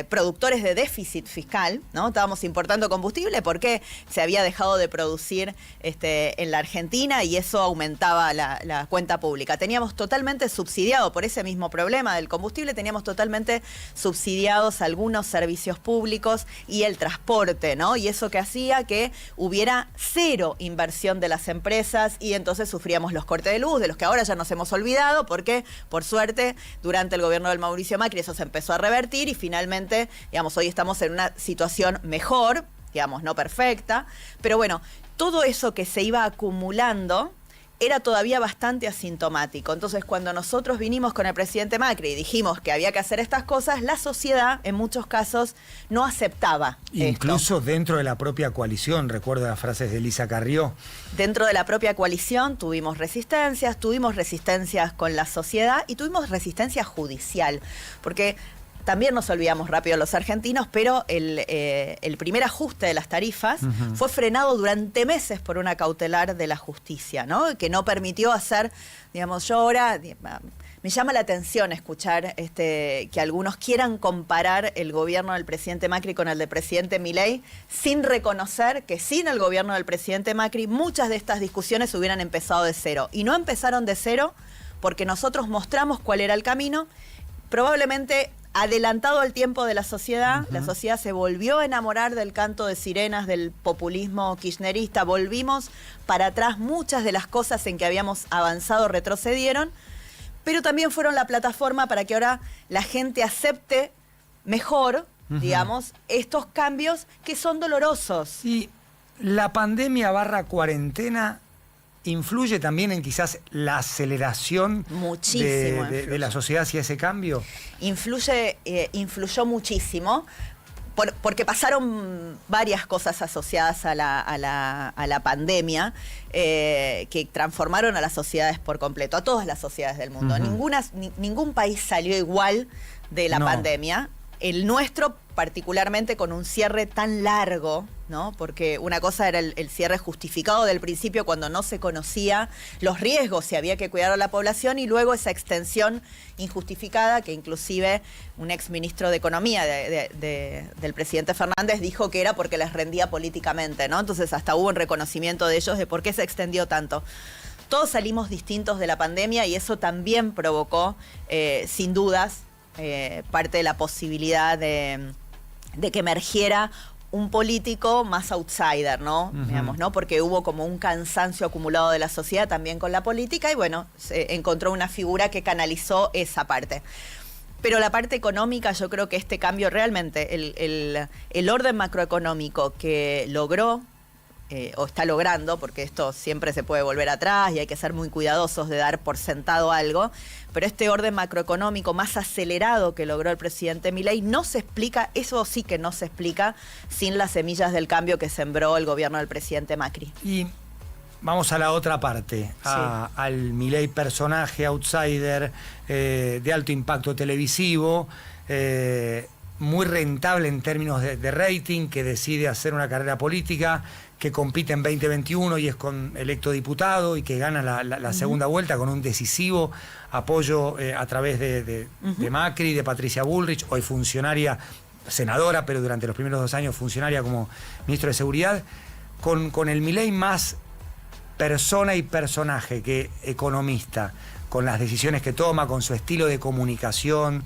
productores de déficit fiscal, ¿no? Estábamos importando combustible porque se había dejado de producir en la Argentina y eso aumentaba la cuenta pública. Teníamos totalmente subsidiado, por ese mismo problema del combustible, teníamos totalmente subsidiados algunos servicios públicos y el transporte, ¿no? Y eso que hacía que hubiera cero inversión de las empresas y entonces sufríamos los cortes de luz, de los que ahora ya nos hemos olvidado, porque, por suerte, durante el gobierno del Mauricio Macri eso se empezó a revertir y finalmente, digamos, hoy estamos en una situación mejor, digamos, no perfecta, pero bueno, todo eso que se iba acumulando era todavía bastante asintomático. Entonces, cuando nosotros vinimos con el presidente Macri y dijimos que había que hacer estas cosas, la sociedad, en muchos casos, no aceptaba Incluso esto. dentro de la propia coalición, recuerdo las frases de Elisa Carrió. Dentro de la propia coalición tuvimos resistencias con la sociedad y tuvimos resistencia judicial, porque también nos olvidamos rápido los argentinos, pero el primer ajuste de las tarifas fue frenado durante meses por una cautelar de la justicia, ¿no? Que no permitió hacer, digamos, yo ahora me llama la atención escuchar que algunos quieran comparar el gobierno del presidente Macri con el del presidente Milei sin reconocer que sin el gobierno del presidente Macri muchas de estas discusiones hubieran empezado de cero. Y no empezaron de cero porque nosotros mostramos cuál era el camino. Probablemente adelantado al tiempo de la sociedad. La sociedad se volvió a enamorar del canto de sirenas del populismo kirchnerista. Volvimos para atrás. Muchas de las cosas en que habíamos avanzado retrocedieron, pero también fueron la plataforma para que ahora la gente acepte mejor, digamos, estos cambios que son dolorosos. Y la pandemia / cuarentena influye también en quizás la aceleración de la sociedad hacia ese cambio. Influyó muchísimo. Porque pasaron varias cosas asociadas a la pandemia que transformaron a las sociedades por completo, a todas las sociedades del mundo. Ningún país salió igual de la pandemia. El nuestro particularmente con un cierre tan largo, ¿no? Porque una cosa era el cierre justificado del principio cuando no se conocía los riesgos, si había que cuidar a la población, y luego esa extensión injustificada que inclusive un exministro de Economía del presidente Fernández dijo que era porque les rendía políticamente, ¿no? Entonces hasta hubo un reconocimiento de ellos de por qué se extendió tanto. Todos salimos distintos de la pandemia y eso también provocó, sin dudas, parte de la posibilidad de que emergiera un político más outsider, ¿no? Digamos, ¿no? Porque hubo como un cansancio acumulado de la sociedad también con la política y bueno, se encontró una figura que canalizó esa parte. Pero la parte económica, yo creo que este cambio realmente, el orden macroeconómico que logró, o está logrando, porque esto siempre se puede volver atrás y hay que ser muy cuidadosos de dar por sentado algo, pero este orden macroeconómico más acelerado que logró el presidente Milei no se explica, eso sí que no se explica sin las semillas del cambio que sembró el gobierno del presidente Macri. Y vamos a la otra parte, al Milei personaje, outsider, de alto impacto televisivo, muy rentable en términos de rating, que decide hacer una carrera política, que compite en 2021 y es electo diputado y que gana la segunda vuelta con un decisivo apoyo a través de Macri, de Patricia Bullrich, hoy funcionaria, senadora, pero durante los primeros 2 años funcionaria como ministro de Seguridad, con el Milei más persona y personaje que economista, con las decisiones que toma, con su estilo de comunicación,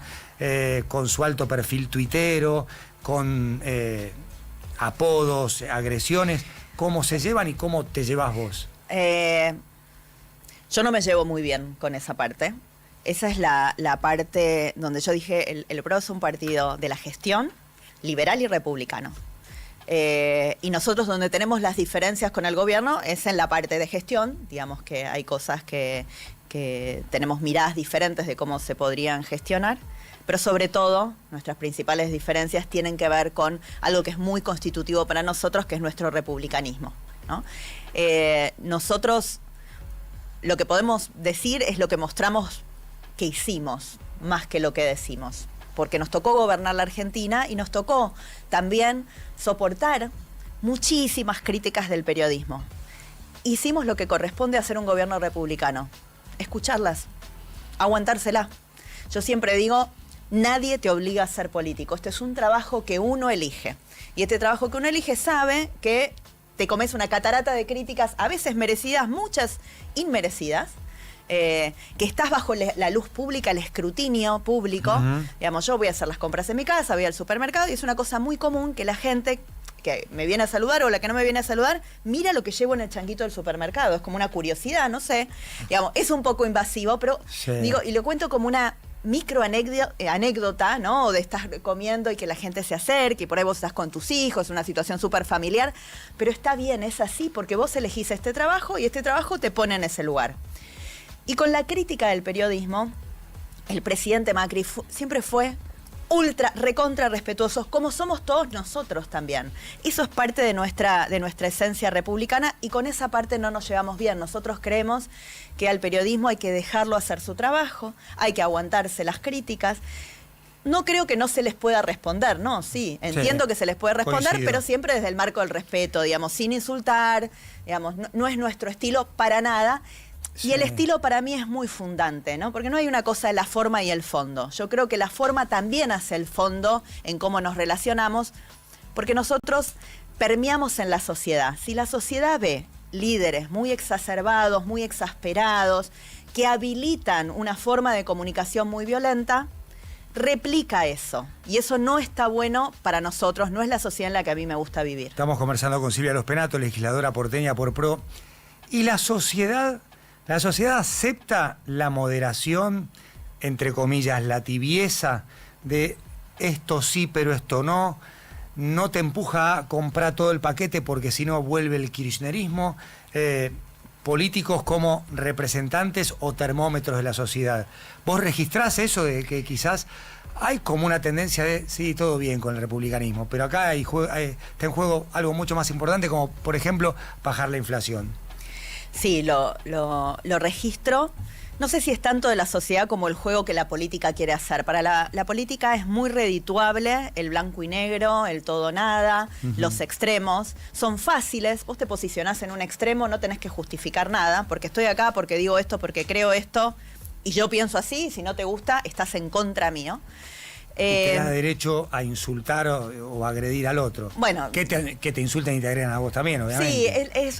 con su alto perfil tuitero, con apodos, agresiones. ¿Cómo se llevan y cómo te llevas vos? Yo no me llevo muy bien con esa parte. Esa es la parte donde yo dije, el PRO es un partido de la gestión, liberal y republicano. Y nosotros donde tenemos las diferencias con el gobierno es en la parte de gestión. Digamos que hay cosas que tenemos miradas diferentes de cómo se podrían gestionar. Pero sobre todo, nuestras principales diferencias tienen que ver con algo que es muy constitutivo para nosotros, que es nuestro republicanismo, ¿no? Nosotros lo que podemos decir es lo que mostramos que hicimos, más que lo que decimos. Porque nos tocó gobernar la Argentina y nos tocó también soportar muchísimas críticas del periodismo. Hicimos lo que corresponde a ser un gobierno republicano. Escucharlas, aguantársela. Yo siempre digo, nadie te obliga a ser político. Este es un trabajo que uno elige. Y este trabajo que uno elige sabe que te comes una catarata de críticas, a veces merecidas, muchas inmerecidas, que estás bajo la luz pública, el escrutinio público. Digamos, yo voy a hacer las compras en mi casa, voy al supermercado y es una cosa muy común que la gente que me viene a saludar o la que no me viene a saludar, mira lo que llevo en el changuito del supermercado. Es como una curiosidad, no sé. Digamos, es un poco invasivo, pero digo, y lo cuento como una micro anécdota, ¿no? O de estar comiendo y que la gente se acerque y por ahí vos estás con tus hijos, una situación súper familiar, pero está bien, es así, porque vos elegís este trabajo y este trabajo te pone en ese lugar. Y con la crítica del periodismo, el presidente Macri siempre fue ultra, recontra respetuosos, como somos todos nosotros también. Eso es parte de nuestra esencia republicana y con esa parte no nos llevamos bien. Nosotros creemos que al periodismo hay que dejarlo hacer su trabajo, hay que aguantarse las críticas. No creo que no se les pueda responder, ¿no? Sí, entiendo que se les puede responder, coincido, pero siempre desde el marco del respeto, digamos, sin insultar, digamos, no es nuestro estilo para nada. Y el estilo para mí es muy fundante, ¿no? Porque no hay una cosa de la forma y el fondo. Yo creo que la forma también hace el fondo en cómo nos relacionamos, porque nosotros permeamos en la sociedad. Si la sociedad ve líderes muy exacerbados, muy exasperados, que habilitan una forma de comunicación muy violenta, replica eso. Y eso no está bueno para nosotros, no es la sociedad en la que a mí me gusta vivir. Estamos conversando con Silvia Los Penato, legisladora porteña por PRO. ¿Y la sociedad acepta la moderación, entre comillas, la tibieza de esto sí, pero esto no? ¿No te empuja a comprar todo el paquete porque si no vuelve el kirchnerismo? Políticos como representantes o termómetros de la sociedad. ¿Vos registrás eso de que quizás hay como una tendencia de, sí, todo bien con el republicanismo, pero acá está en juego algo mucho más importante, como por ejemplo bajar la inflación? Sí, lo registro. No sé si es tanto de la sociedad como el juego que la política quiere hacer. Para la política es muy redituable el blanco y negro, el todo o nada, los extremos. Son fáciles, vos te posicionás en un extremo, no tenés que justificar nada, porque estoy acá, porque digo esto, porque creo esto, y yo pienso así, y si no te gusta, estás en contra mío. Te da derecho a insultar o agredir al otro. Bueno, que te insulten y te agredan a vos también, obviamente. Sí,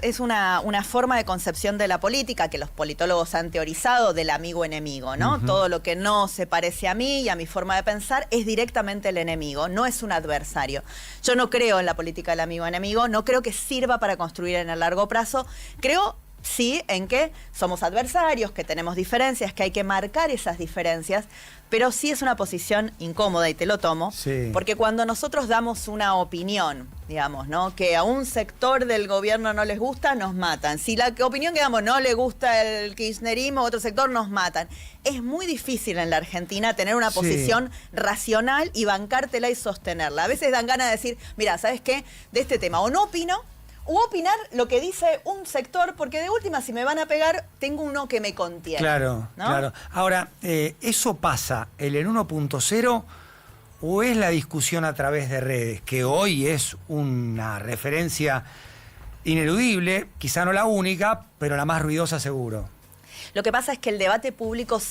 es una forma de concepción de la política que los politólogos han teorizado del amigo-enemigo, ¿no? Todo lo que no se parece a mí y a mi forma de pensar es directamente el enemigo, no es un adversario. Yo no creo en la política del amigo-enemigo, no creo que sirva para construir en el largo plazo. Creo sí en que somos adversarios, que tenemos diferencias, que hay que marcar esas diferencias, pero sí es una posición incómoda y te lo tomo, porque cuando nosotros damos una opinión, digamos, ¿no? Que a un sector del gobierno no les gusta, nos matan. Si la opinión que damos no le gusta el kirchnerismo, otro sector nos matan. Es muy difícil en la Argentina tener una posición racional y bancártela y sostenerla. A veces dan ganas de decir, mira, ¿sabes qué? De este tema o no opino, o opinar lo que dice un sector, porque de última, si me van a pegar, tengo uno que me contiene. Claro, ¿no? Claro. Ahora, ¿eso pasa en el 1.0 o es la discusión a través de redes, que hoy es una referencia ineludible, quizá no la única, pero la más ruidosa seguro? Lo que pasa es que el debate público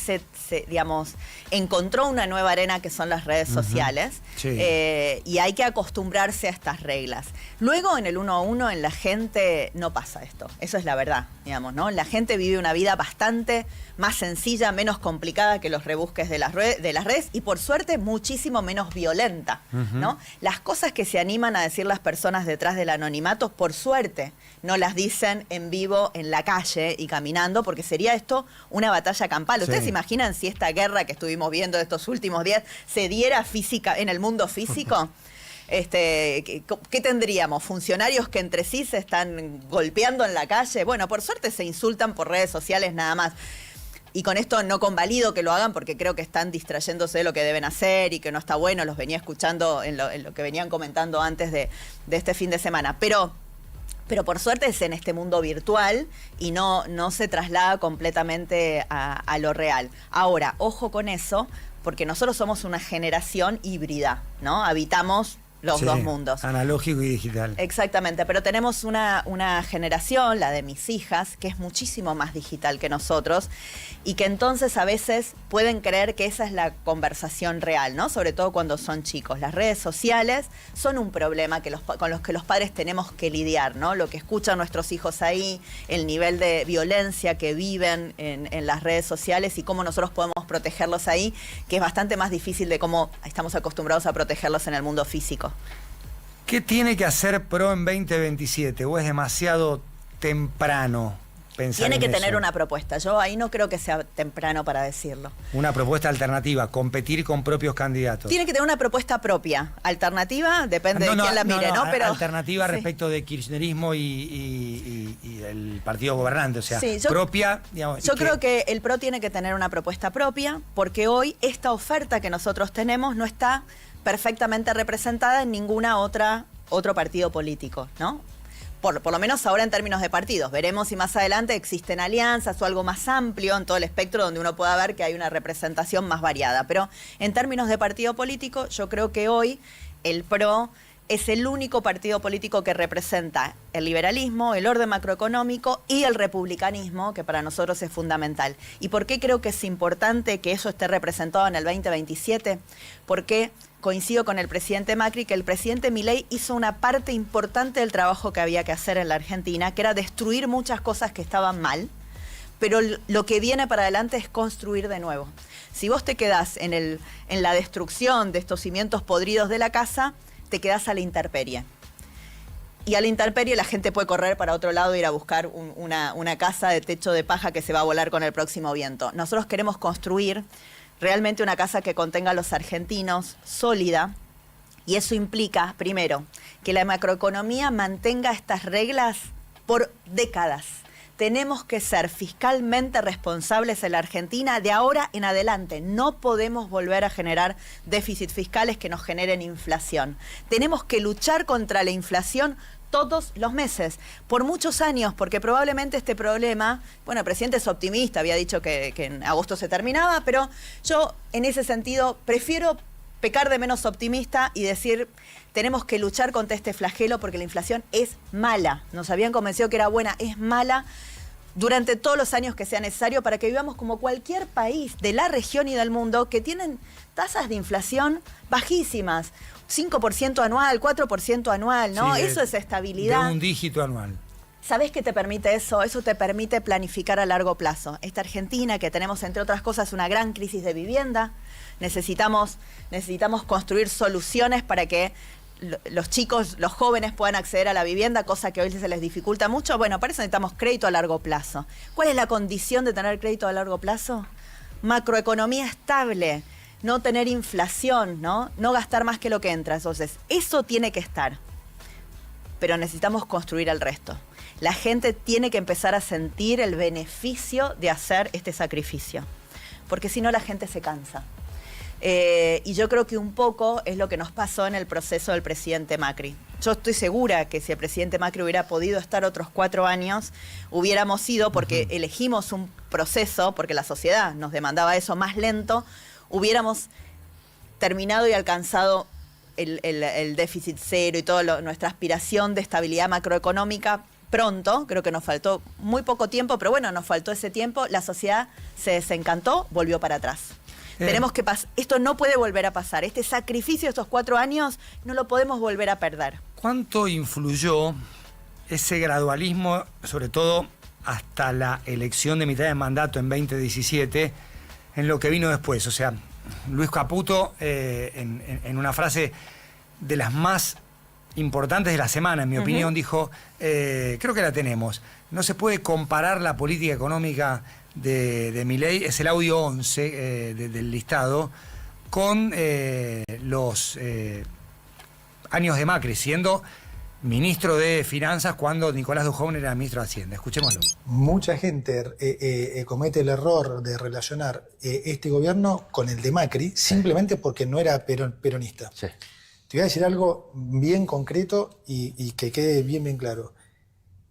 digamos, encontró una nueva arena que son las redes sociales, y hay que acostumbrarse a estas reglas. Luego, en el 1 a 1, en la gente no pasa esto. Eso es la verdad, digamos, ¿no? La gente vive una vida bastante más sencilla, menos complicada que los rebusques de las redes y, por suerte, muchísimo menos violenta, ¿no? Las cosas que se animan a decir las personas detrás del anonimato, por suerte, no las dicen en vivo, en la calle y caminando, porque sería esto una batalla campal. ¿Ustedes se imaginan si esta guerra que estuvimos viendo estos últimos días se diera física en el mundo físico? ¿Qué tendríamos? ¿Funcionarios que entre sí se están golpeando en la calle? Bueno, por suerte se insultan por redes sociales nada más. Y con esto no convalido que lo hagan porque creo que están distrayéndose de lo que deben hacer y que no está bueno. Los venía escuchando en lo que venían comentando antes de este fin de semana. Pero por suerte es en este mundo virtual y no se traslada completamente a lo real. Ahora, ojo con eso, porque nosotros somos una generación híbrida, ¿no? Habitamos los dos mundos. Analógico y digital. Exactamente, pero tenemos una generación, la de mis hijas, que es muchísimo más digital que nosotros y que entonces a veces pueden creer que esa es la conversación real, ¿no? Sobre todo cuando son chicos. Las redes sociales son un problema con los que los padres tenemos que lidiar, ¿no? Lo que escuchan nuestros hijos ahí, el nivel de violencia que viven en las redes sociales y cómo nosotros podemos protegerlos ahí, que es bastante más difícil de cómo estamos acostumbrados a protegerlos en el mundo físico. ¿Qué tiene que hacer PRO en 2027? ¿O es demasiado temprano pensar Tiene en que eso? Tener una propuesta. Yo ahí no creo que sea temprano para decirlo. Una propuesta alternativa, competir con propios candidatos. Tiene que tener una propuesta propia. Alternativa, depende de quién la mire, ¿no? Pero alternativa respecto de kirchnerismo y el partido gobernante, o sea, propia, digamos. Yo creo que el PRO tiene que tener una propuesta propia, porque hoy esta oferta que nosotros tenemos no está perfectamente representada en ninguna otro partido político, ¿no? Por lo menos ahora en términos de partidos. Veremos si más adelante existen alianzas o algo más amplio en todo el espectro donde uno pueda ver que hay una representación más variada. Pero en términos de partido político, yo creo que hoy el PRO es el único partido político que representa el liberalismo, el orden macroeconómico y el republicanismo, que para nosotros es fundamental. ¿Y por qué creo que es importante que eso esté representado en el 2027? Porque coincido con el presidente Macri que el presidente Milei hizo una parte importante del trabajo que había que hacer en la Argentina, que era destruir muchas cosas que estaban mal, pero lo que viene para adelante es construir de nuevo. Si vos te quedás en la destrucción de estos cimientos podridos de la casa, te quedás a la intemperie. Y a la intemperie la gente puede correr para otro lado e ir a buscar una casa de techo de paja que se va a volar con el próximo viento. Nosotros queremos construir realmente una casa que contenga a los argentinos, sólida, y eso implica, primero, que la macroeconomía mantenga estas reglas por décadas. Tenemos que ser fiscalmente responsables en la Argentina de ahora en adelante. No podemos volver a generar déficits fiscales que nos generen inflación. Tenemos que luchar contra la inflación todos los meses, por muchos años, porque probablemente este problema, bueno, el presidente es optimista, había dicho que en agosto se terminaba, pero yo en ese sentido prefiero pecar de menos optimista y decir, tenemos que luchar contra este flagelo porque la inflación es mala. Nos habían convencido que era buena, es mala durante todos los años que sea necesario para que vivamos como cualquier país de la región y del mundo que tienen tasas de inflación bajísimas. 5% anual, 4% anual, ¿no? Sí, eso es estabilidad. De un dígito anual. ¿Sabés qué te permite eso? Eso te permite planificar a largo plazo. Esta Argentina, que tenemos, entre otras cosas, una gran crisis de vivienda, necesitamos construir soluciones para que los chicos, los jóvenes puedan acceder a la vivienda, cosa que hoy se les dificulta mucho. Bueno, para eso necesitamos crédito a largo plazo. ¿Cuál es la condición de tener crédito a largo plazo? Macroeconomía estable, no tener inflación, ¿no? No gastar más que lo que entra. Entonces, eso tiene que estar. Pero necesitamos construir el resto. La gente tiene que empezar a sentir el beneficio de hacer este sacrificio. Porque si no, la gente se cansa. Y yo creo que un poco es lo que nos pasó en el proceso del presidente Macri. Yo estoy segura que si el presidente Macri hubiera podido estar otros 4 años, hubiéramos ido, porque elegimos un proceso, porque la sociedad nos demandaba eso, más lento, hubiéramos terminado y alcanzado el déficit cero y toda nuestra aspiración de estabilidad macroeconómica pronto. Creo que nos faltó muy poco tiempo, pero bueno, nos faltó ese tiempo. La sociedad se desencantó, volvió para atrás. Tenemos que esto no puede volver a pasar. Este sacrificio de estos 4 años no lo podemos volver a perder. ¿Cuánto influyó ese gradualismo, sobre todo hasta la elección de mitad de mandato en 2017, en lo que vino después? O sea, Luis Caputo, en una frase de las más importantes de la semana, en mi opinión, dijo, creo que la tenemos, no se puede comparar la política económica de Milei, es el audio 11 del listado, con los años de Macri, siendo ministro de Finanzas cuando Nicolás Dujovne era ministro de Hacienda. Escuchémoslo. Mucha gente comete el error de relacionar este gobierno con el de Macri simplemente porque no era peronista. Sí. Te voy a decir algo bien concreto y que quede bien claro.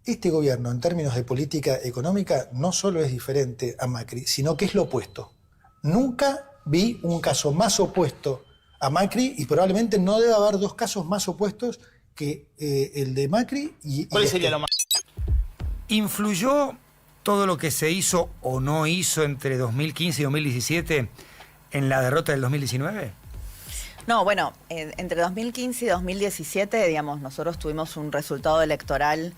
Este gobierno, en términos de política económica, no solo es diferente a Macri, sino que es lo opuesto. Nunca vi un caso más opuesto a Macri y probablemente no debe haber 2 casos más opuestos que el de Macri y ¿Cuál sería lo más? ¿Influyó todo lo que se hizo o no hizo entre 2015 y 2017 en la derrota del 2019? No, bueno, entre 2015 y 2017, digamos, nosotros tuvimos un resultado electoral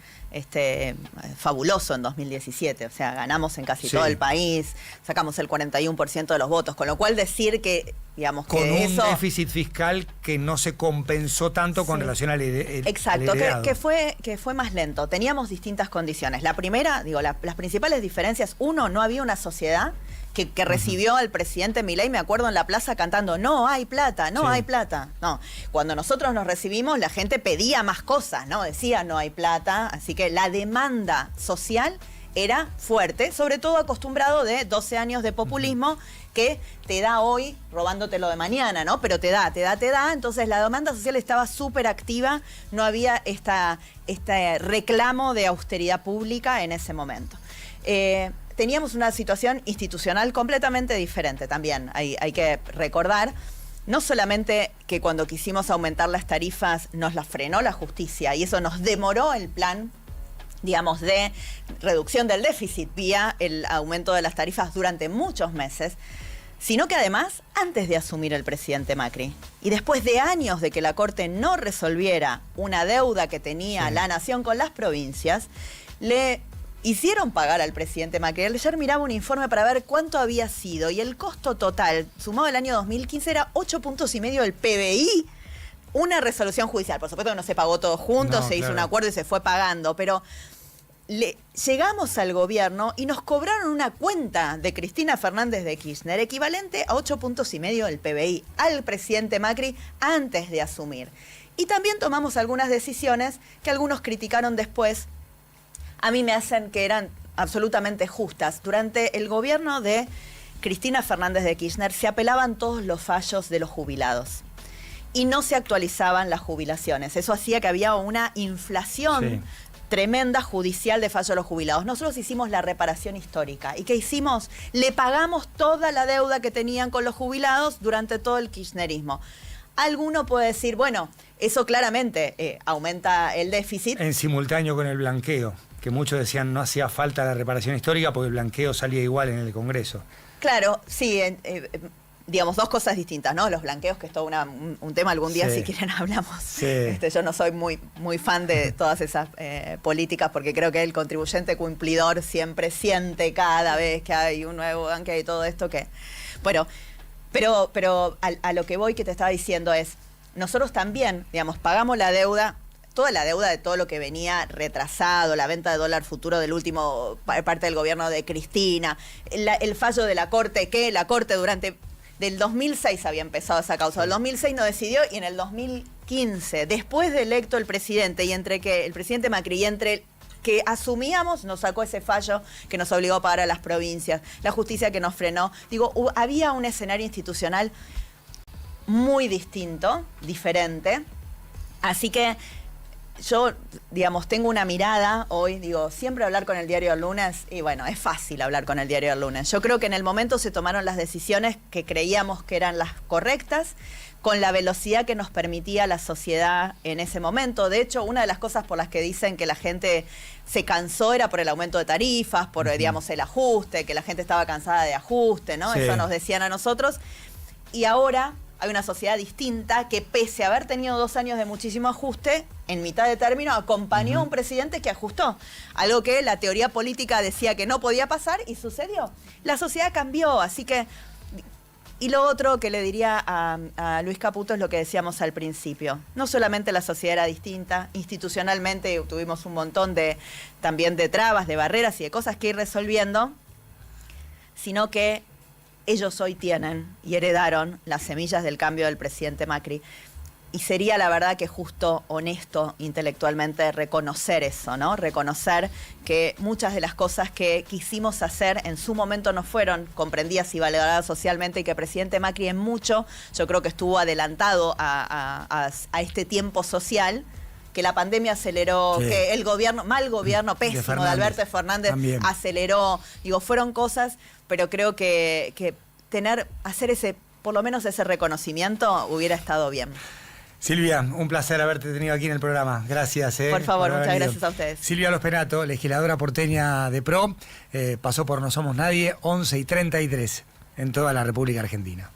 fabuloso en 2017. O sea, ganamos en casi todo el país, sacamos el 41% de los votos, con lo cual decir que, digamos, con que un déficit fiscal que no se compensó tanto con relación al exacto, al que fue más lento. Teníamos distintas condiciones. La primera, digo, las principales diferencias, uno, no había una sociedad que recibió al presidente Milei, me acuerdo, en la plaza cantando, no hay plata, no hay plata. No, cuando nosotros nos recibimos, la gente pedía más cosas, ¿no? Decía, no hay plata. Así que la demanda social era fuerte, sobre todo acostumbrado de 12 años de populismo que te da hoy robándotelo de mañana, ¿no? Pero te da. Entonces la demanda social estaba súper activa, no había este reclamo de austeridad pública en ese momento. Teníamos una situación institucional completamente diferente también, hay que recordar. No solamente que cuando quisimos aumentar las tarifas nos las frenó la justicia y eso nos demoró el plan, digamos, de reducción del déficit vía el aumento de las tarifas durante muchos meses, sino que además, antes de asumir el presidente Macri y después de años de que la Corte no resolviera una deuda que tenía la nación con las provincias, le hicieron pagar al presidente Macri. Ayer miraba un informe para ver cuánto había sido y el costo total, sumado al año 2015, era 8,5 puntos del PBI. Una resolución judicial. Por supuesto que no se pagó todo junto, se hizo un acuerdo y se fue pagando, pero llegamos al gobierno y nos cobraron una cuenta de Cristina Fernández de Kirchner equivalente a 8,5 puntos del PBI al presidente Macri antes de asumir. Y también tomamos algunas decisiones que algunos criticaron después. A mí me hacen que eran absolutamente justas. Durante el gobierno de Cristina Fernández de Kirchner se apelaban todos los fallos de los jubilados y no se actualizaban las jubilaciones. Eso hacía que había una inflación tremenda judicial de fallo de los jubilados. Nosotros hicimos la reparación histórica. ¿Y qué hicimos? Le pagamos toda la deuda que tenían con los jubilados durante todo el kirchnerismo. Alguno puede decir, bueno, eso claramente aumenta el déficit. En simultáneo con el blanqueo, que muchos decían no hacía falta la reparación histórica porque el blanqueo salía igual en el Congreso. Claro, sí, digamos, dos cosas distintas, ¿no? Los blanqueos, que es todo un tema, algún día si quieren hablamos. Sí. Yo no soy muy fan de todas esas políticas porque creo que el contribuyente cumplidor siempre siente cada vez que hay un nuevo blanqueo y todo esto que... Bueno, pero a lo que voy que te estaba diciendo es, nosotros también, digamos, pagamos la deuda, toda la deuda de todo lo que venía retrasado, la venta de dólar futuro del último parte del gobierno de Cristina, el fallo de la Corte, que la Corte del 2006 había empezado esa causa, del 2006 no decidió y en el 2015, después de electo el presidente y entre que el presidente Macri y entre que asumíamos, nos sacó ese fallo que nos obligó a pagar a las provincias, la justicia que nos frenó. Digo, había un escenario institucional muy distinto, diferente. Así que yo, digamos, tengo una mirada hoy, digo, siempre hablar con el diario del lunes, y bueno, es fácil hablar con el diario del lunes. Yo creo que en el momento se tomaron las decisiones que creíamos que eran las correctas, con la velocidad que nos permitía la sociedad en ese momento. De hecho, una de las cosas por las que dicen que la gente se cansó era por el aumento de tarifas, por, digamos, el ajuste, que la gente estaba cansada de ajuste, ¿no? Sí. Eso nos decían a nosotros. Y ahora hay una sociedad distinta que, pese a haber tenido 2 años de muchísimo ajuste, en mitad de término acompañó a un presidente que ajustó. Algo que la teoría política decía que no podía pasar y sucedió. La sociedad cambió, así que... Y lo otro que le diría a Luis Caputo es lo que decíamos al principio. No solamente la sociedad era distinta, institucionalmente tuvimos un montón también de trabas, de barreras y de cosas que ir resolviendo, sino que ellos hoy tienen y heredaron las semillas del cambio del presidente Macri. Y sería la verdad que justo, honesto, intelectualmente reconocer eso, ¿no? Reconocer que muchas de las cosas que quisimos hacer en su momento no fueron comprendidas y valoradas socialmente y que el presidente Macri en mucho, yo creo que estuvo adelantado a este tiempo social, que la pandemia aceleró, que el gobierno, mal gobierno, pésimo de Alberto Fernández también aceleró. Digo, fueron cosas, pero creo que hacer por lo menos ese reconocimiento hubiera estado bien. Silvia, un placer haberte tenido aquí en el programa. Gracias. Por favor, muchas gracias a ustedes. Silvia Lospenato, legisladora porteña de PRO, pasó por No Somos Nadie, 11:33 en toda la República Argentina.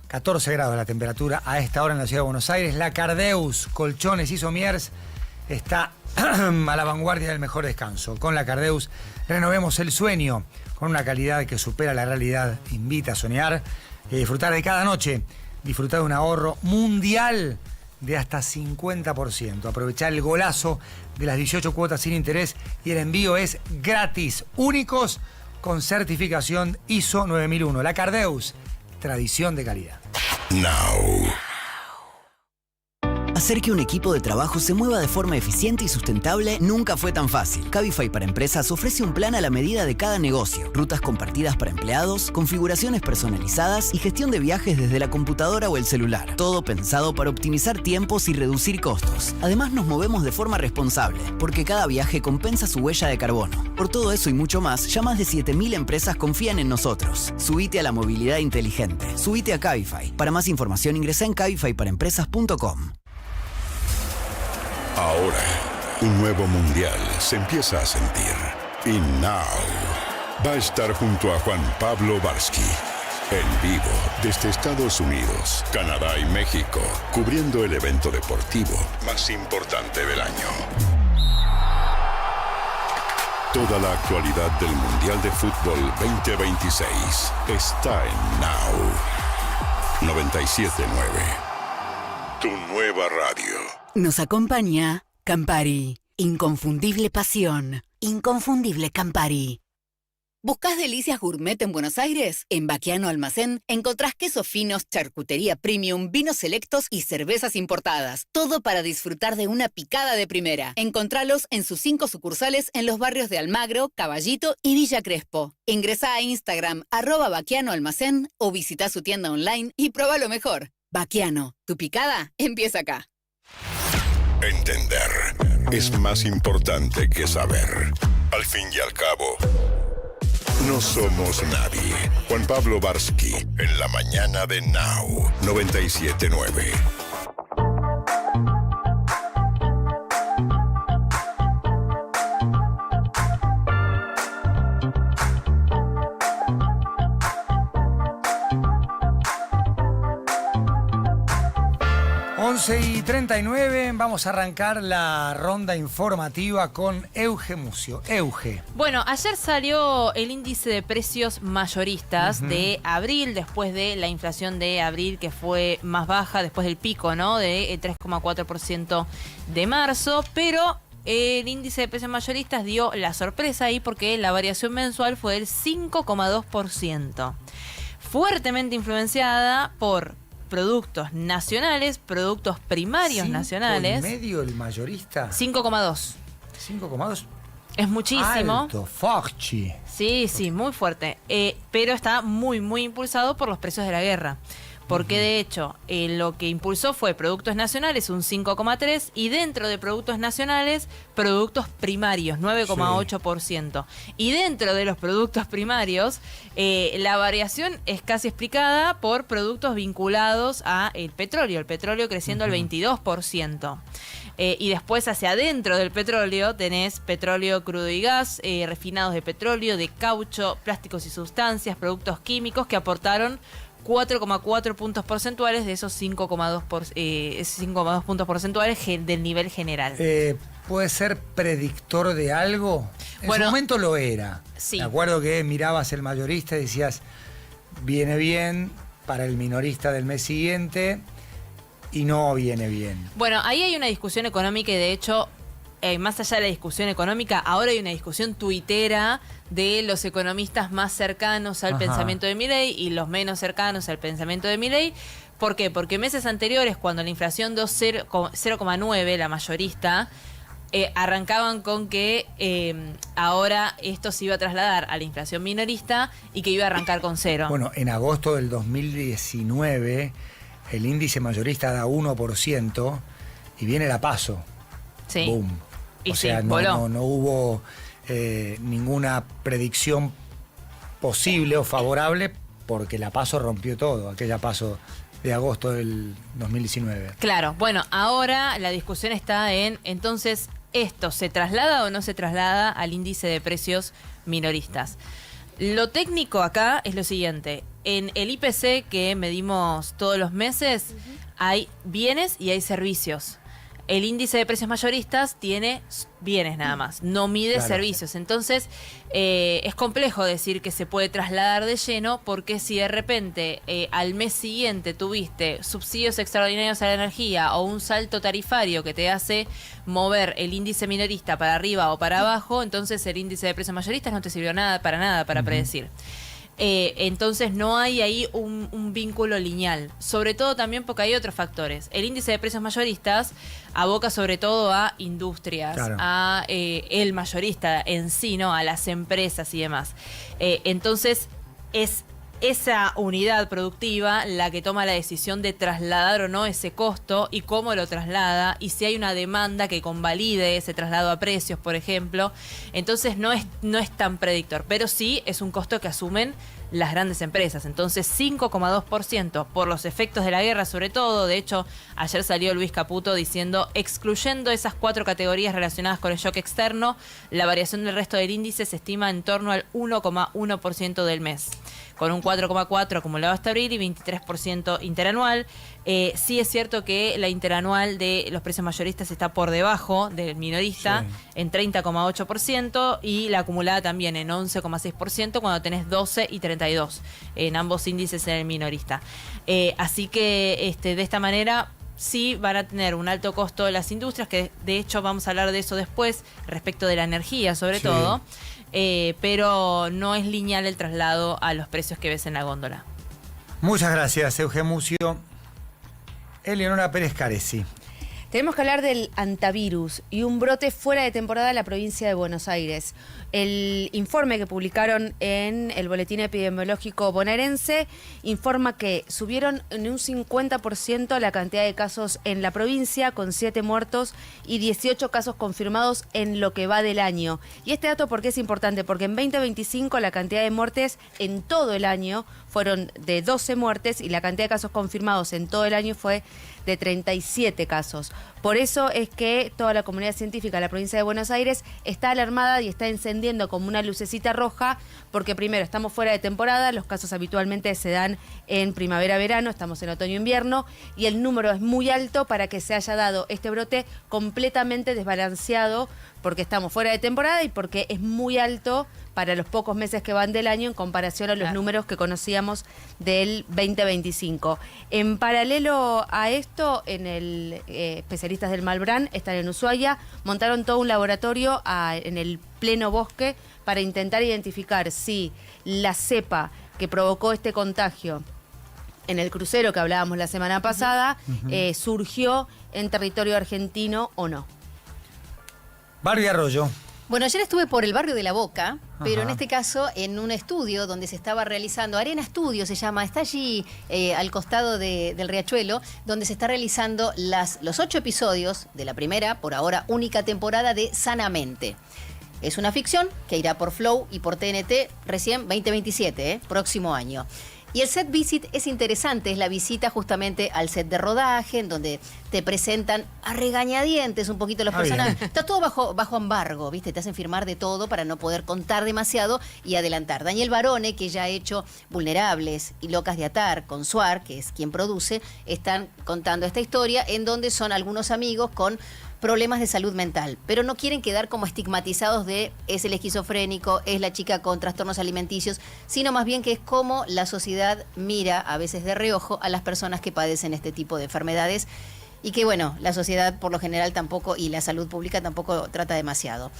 14 grados la temperatura a esta hora en la ciudad de Buenos Aires. La Cardeus, colchones y somiers, está a la vanguardia del mejor descanso. Con la Cardeus renovemos el sueño con una calidad que supera la realidad. Invita a soñar y a disfrutar de cada noche. Disfrutar de un ahorro mundial de hasta 50%. Aprovechar el golazo de las 18 cuotas sin interés y el envío es gratis. Únicos con certificación ISO 9001. La Cardeus, tradición de calidad. Now. Hacer que un equipo de trabajo se mueva de forma eficiente y sustentable nunca fue tan fácil. Cabify para Empresas ofrece un plan a la medida de cada negocio, rutas compartidas para empleados, configuraciones personalizadas y gestión de viajes desde la computadora o el celular. Todo pensado para optimizar tiempos y reducir costos. Además nos movemos de forma responsable, porque cada viaje compensa su huella de carbono. Por todo eso y mucho más, ya más de 7.000 empresas confían en nosotros. Subite a la movilidad inteligente. Subite a Cabify. Para más información ingresa en cabifyparaempresas.com. Ahora, un nuevo mundial se empieza a sentir. Y Now va a estar junto a Juan Pablo Varsky. En vivo, desde Estados Unidos, Canadá y México, cubriendo el evento deportivo más importante del año. Toda la actualidad del Mundial de Fútbol 2026 está en Now 97.9. Tu nueva radio. Nos acompaña Campari. Inconfundible pasión. Inconfundible Campari. ¿Buscás delicias gourmet en Buenos Aires? En Baquiano Almacén encontrás quesos finos, charcutería premium, vinos selectos y cervezas importadas. Todo para disfrutar de una picada de primera. Encontralos en sus 5 sucursales en los barrios de Almagro, Caballito y Villa Crespo. Ingresá a Instagram @Baquiano Almacén o visita su tienda online y prueba lo mejor. Baquiano, tu picada empieza acá. Entender es más importante que saber. Al fin y al cabo, no somos nadie. Juan Pablo Varsky en la mañana de Now 97.9. Y 39, vamos a arrancar la ronda informativa con Euge Mucio. Euge. Bueno, ayer salió el índice de precios mayoristas de abril, después de la inflación de abril que fue más baja, después del pico, ¿no? De 3,4% de marzo, pero el índice de precios mayoristas dio la sorpresa ahí porque la variación mensual fue del 5,2%. Fuertemente influenciada por productos nacionales, productos primarios nacionales. ¿En medio el mayorista? 5,2. 5,2. Es muchísimo. Alto, Fauci. Sí, muy fuerte. Pero está muy, muy impulsado por los precios de la guerra. Porque de hecho, lo que impulsó fue productos nacionales, un 5,3%, y dentro de productos nacionales, productos primarios, 9,8%. Y dentro de los productos primarios, la variación es casi explicada por productos vinculados al petróleo. El petróleo creciendo al 22%. Y después hacia adentro del petróleo tenés petróleo crudo y gas, refinados de petróleo, de caucho, plásticos y sustancias, productos químicos que aportaron 4,4 puntos porcentuales de esos 5,2 puntos porcentuales del nivel general. ¿Puede ser predictor de algo? En su momento lo era. Sí. Me acuerdo que mirabas el mayorista y decías, viene bien para el minorista del mes siguiente y no viene bien. Bueno, ahí hay una discusión económica y de hecho, más allá de la discusión económica, ahora hay una discusión tuitera de los economistas más cercanos al pensamiento de Milei y los menos cercanos al pensamiento de Milei. ¿Por qué? Porque meses anteriores, cuando la inflación dio 0,9, la mayorista, arrancaban con que ahora esto se iba a trasladar a la inflación minorista y que iba a arrancar con 0. Bueno, en agosto del 2019, el índice mayorista da 1% y viene la PASO. Sí. Boom. Y o sea, no hubo ninguna predicción posible o favorable porque la PASO rompió todo, aquella PASO de agosto del 2019. Claro, bueno, ahora la discusión está en, entonces, ¿esto se traslada o no se traslada al índice de precios minoristas? Lo técnico acá es lo siguiente. en el IPC que medimos todos los meses, hay bienes y hay servicios. El índice de precios mayoristas tiene bienes nada más, no mide servicios. Entonces, es complejo decir que se puede trasladar de lleno, porque si de repente al mes siguiente tuviste subsidios extraordinarios a la energía o un salto tarifario que te hace mover el índice minorista para arriba o para abajo, entonces el índice de precios mayoristas no te sirvió nada para predecir. Entonces no hay ahí un vínculo lineal, sobre todo también porque hay otros factores. El índice de precios mayoristas aboca sobre todo a industrias, a el mayorista en sí, ¿no? A las empresas y demás. Entonces es esa unidad productiva la que toma la decisión de trasladar o no ese costo y cómo lo traslada, y si hay una demanda que convalide ese traslado a precios, por ejemplo. Entonces no es tan predictor, pero sí es un costo que asumen las grandes empresas. Entonces 5,2% por los efectos de la guerra, sobre todo. De hecho, ayer salió Luis Caputo diciendo, excluyendo esas 4 categorías relacionadas con el shock externo, la variación del resto del índice se estima en torno al 1,1% del mes, con un 4,4% acumulado hasta abril y 23% interanual. Sí es cierto que la interanual de los precios mayoristas está por debajo del minorista, en 30,8%, y la acumulada también en 11,6%, cuando tenés 12 y 32 en ambos índices en el minorista. Así que de esta manera sí van a tener un alto costo las industrias, que de hecho vamos a hablar de eso después, respecto de la energía sobre todo. Pero no es lineal el traslado a los precios que ves en la góndola. Muchas gracias, Eugen Mucio. Eleonora Pérez Caresi. Tenemos que hablar del antivirus y un brote fuera de temporada en la provincia de Buenos Aires. El informe que publicaron en el Boletín Epidemiológico Bonaerense informa que subieron en un 50% la cantidad de casos en la provincia, con 7 muertos y 18 casos confirmados en lo que va del año. Y este dato, ¿por qué es importante? Porque en 2025 la cantidad de muertes en todo el año fueron de 12 muertes y la cantidad de casos confirmados en todo el año fue de 37 casos. Por eso es que toda la comunidad científica de la provincia de Buenos Aires está alarmada y está encendiendo como una lucecita roja, porque primero estamos fuera de temporada, los casos habitualmente se dan en primavera-verano, estamos en otoño-invierno, y el número es muy alto para que se haya dado este brote completamente desbalanceado, porque estamos fuera de temporada y porque es muy alto para los pocos meses que van del año en comparación a los números que conocíamos del 2025. En paralelo a esto, en el especialistas del Malbrán están en Ushuaia, montaron todo un laboratorio en el pleno bosque para intentar identificar si la cepa que provocó este contagio en el crucero que hablábamos la semana pasada surgió en territorio argentino o no. Barbie Arroyo. Bueno, ayer estuve por el barrio de La Boca, pero en este caso en un estudio donde se estaba realizando, Arena Estudio se llama, está allí al costado del Riachuelo, donde se está realizando los 8 episodios de la primera, por ahora única temporada de Sanamente. Es una ficción que irá por Flow y por TNT recién 2027, próximo año. Y el set visit es interesante, es la visita justamente al set de rodaje, en donde te presentan a regañadientes un poquito los personajes. Está todo bajo embargo, ¿viste? Te hacen firmar de todo para no poder contar demasiado y adelantar. Daniel Barone, que ya ha hecho Vulnerables y Locas de Atar con Suar, que es quien produce, están contando esta historia en donde son algunos amigos con problemas de salud mental, pero no quieren quedar como estigmatizados de es el esquizofrénico, es la chica con trastornos alimenticios, sino más bien que es como la sociedad mira a veces de reojo a las personas que padecen este tipo de enfermedades y que, bueno, la sociedad por lo general tampoco, y la salud pública tampoco trata demasiado.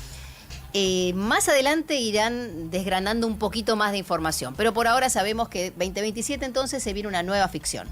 Más adelante irán desgranando un poquito más de información, pero por ahora sabemos que 2027 entonces se viene una nueva ficción.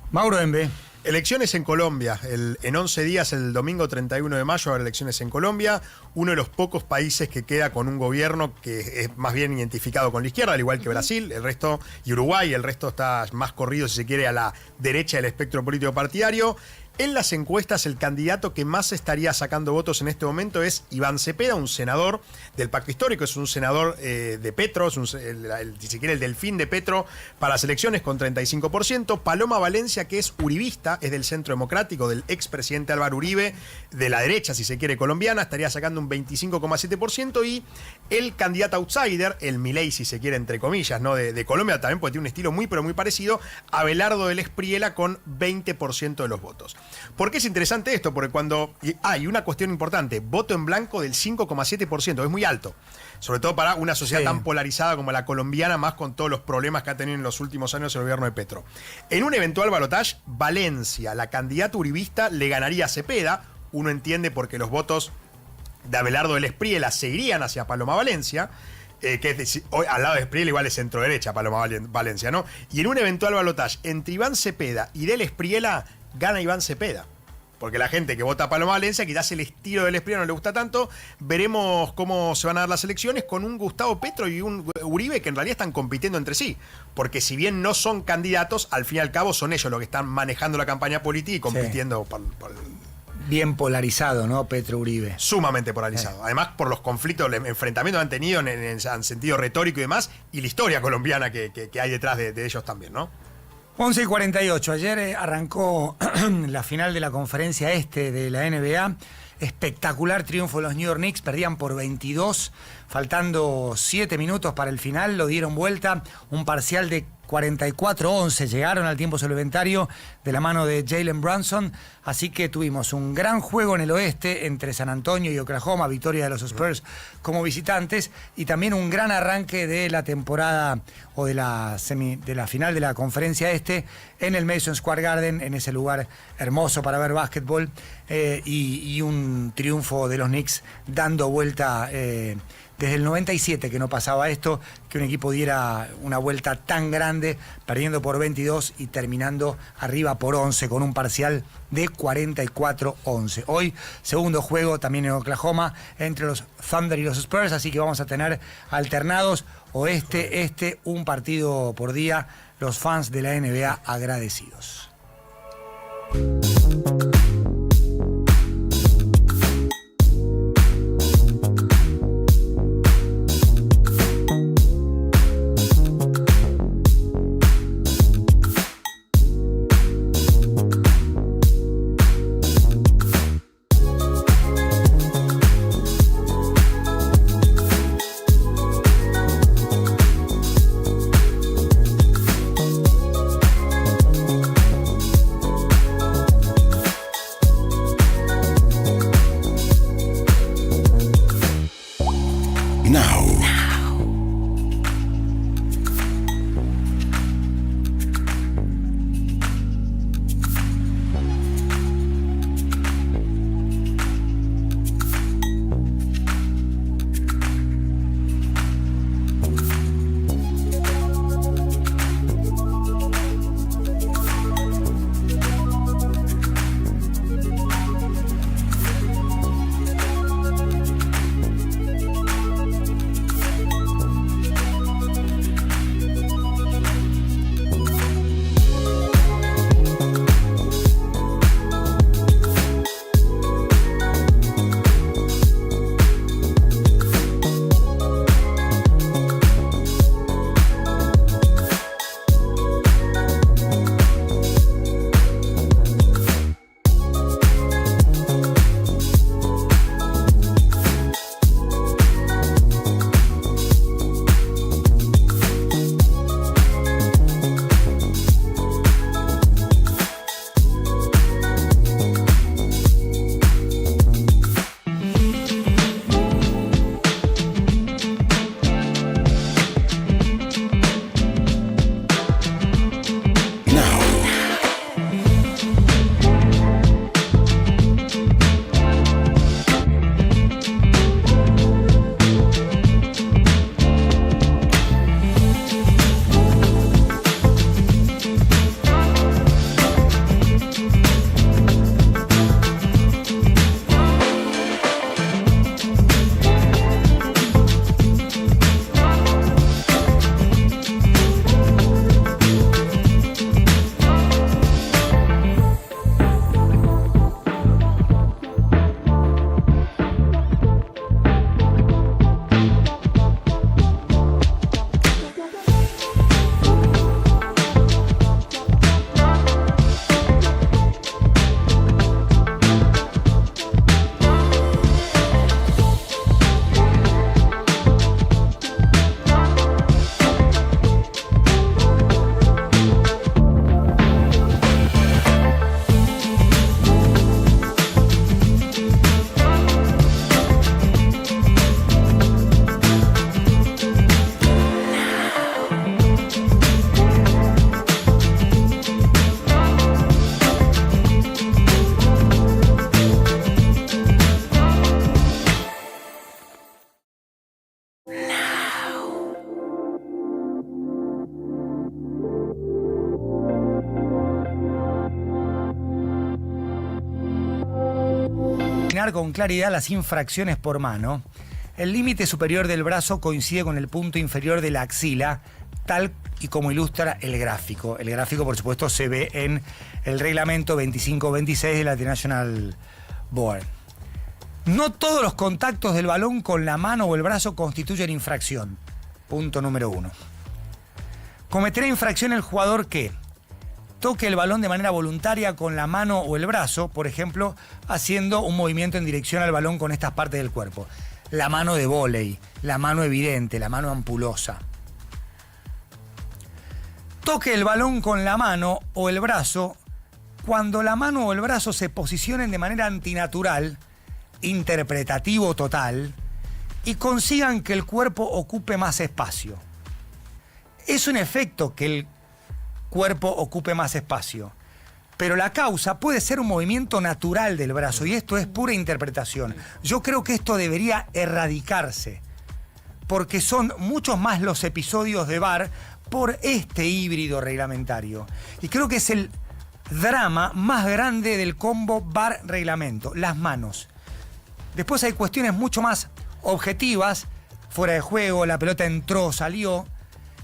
Mauro Embe. Elecciones en Colombia. En 11 días, el domingo 31 de mayo, habrá elecciones en Colombia. Uno de los pocos países que queda con un gobierno que es más bien identificado con la izquierda, al igual que Brasil, el resto, y Uruguay, el resto está más corrido, si se quiere, a la derecha del espectro político partidario. En las encuestas, el candidato que más estaría sacando votos en este momento es Iván Cepeda, un senador del Pacto Histórico, es un senador de Petro, si se quiere el delfín de Petro para las elecciones con 35%. Paloma Valencia, que es uribista, es del Centro Democrático, del expresidente Álvaro Uribe, de la derecha, si se quiere, colombiana, estaría sacando un 25,7%. Y el candidato outsider, el Milei, si se quiere, entre comillas, ¿no? de Colombia, también porque tiene un estilo muy, pero muy parecido, Abelardo del Espriella, con 20% de los votos. ¿Por qué es interesante esto? Porque cuando hay una cuestión importante, voto en blanco del 5,7%, es muy alto, sobre todo para una sociedad tan polarizada como la colombiana, más con todos los problemas que ha tenido en los últimos años el gobierno de Petro. En un eventual balotaje, Valencia, la candidata uribista, le ganaría a Cepeda. Uno entiende porque los votos de Abelardo del Espriella se irían hacia Paloma Valencia, que es decir, hoy al lado de Espriella igual es centro-derecha, Paloma Valencia, ¿no? Y en un eventual balotaje entre Iván Cepeda y del Espriella, gana Iván Cepeda. Porque la gente que vota a Paloma Valencia, quizás el estilo del Espriella no le gusta tanto. Veremos cómo se van a dar las elecciones con un Gustavo Petro y un Uribe que en realidad están compitiendo entre sí. Porque si bien no son candidatos, al fin y al cabo son ellos los que están manejando la campaña política y compitiendo por bien polarizado, ¿no? Petro Uribe. Sumamente polarizado. Además, por los conflictos, los enfrentamientos que han tenido en sentido retórico y demás, y la historia colombiana que hay detrás de ellos también, ¿no? 11:48. Ayer arrancó la final de la conferencia este de la NBA. Espectacular triunfo de los New York Knicks. Perdían por 22, faltando 7 minutos para el final. Lo dieron vuelta. Un parcial de 44-11. Llegaron al tiempo suplementario de la mano de Jalen Brunson. Así que tuvimos un gran juego en el oeste entre San Antonio y Oklahoma. Victoria de los Spurs como visitantes. Y también un gran arranque de la temporada o de la final de la conferencia este en el Madison Square Garden, en ese lugar hermoso para ver básquetbol. Y un triunfo de los Knicks dando vuelta desde el 97 que no pasaba esto, que un equipo diera una vuelta tan grande, perdiendo por 22 y terminando arriba por 11 con un parcial de 44-11. Hoy, segundo juego también en Oklahoma entre los Thunder y los Spurs, así que vamos a tener alternados oeste-este, un partido por día. Los fans de la NBA agradecidos. determinar con claridad las infracciones por mano, el límite superior del brazo coincide con el punto inferior de la axila, tal y como ilustra el gráfico. El gráfico, por supuesto, se ve en el reglamento 2526 de la International Board. No todos los contactos del balón con la mano o el brazo constituyen infracción. Punto número 1. Cometerá infracción el jugador que toque el balón de manera voluntaria con la mano o el brazo, por ejemplo, haciendo un movimiento en dirección al balón con estas partes del cuerpo. La mano de vóley, la mano evidente, la mano ampulosa. Toque el balón con la mano o el brazo cuando la mano o el brazo se posicionen de manera antinatural, interpretativo total, y consigan que el cuerpo ocupe más espacio. Es un efecto que el cuerpo ocupe más espacio, pero la causa puede ser un movimiento natural del brazo, y esto es pura interpretación. Yo creo que esto debería erradicarse, porque son muchos más los episodios de VAR por este híbrido reglamentario. Y creo que es el drama más grande del combo VAR-reglamento, las manos. Después hay cuestiones mucho más objetivas, fuera de juego, la pelota entró, salió,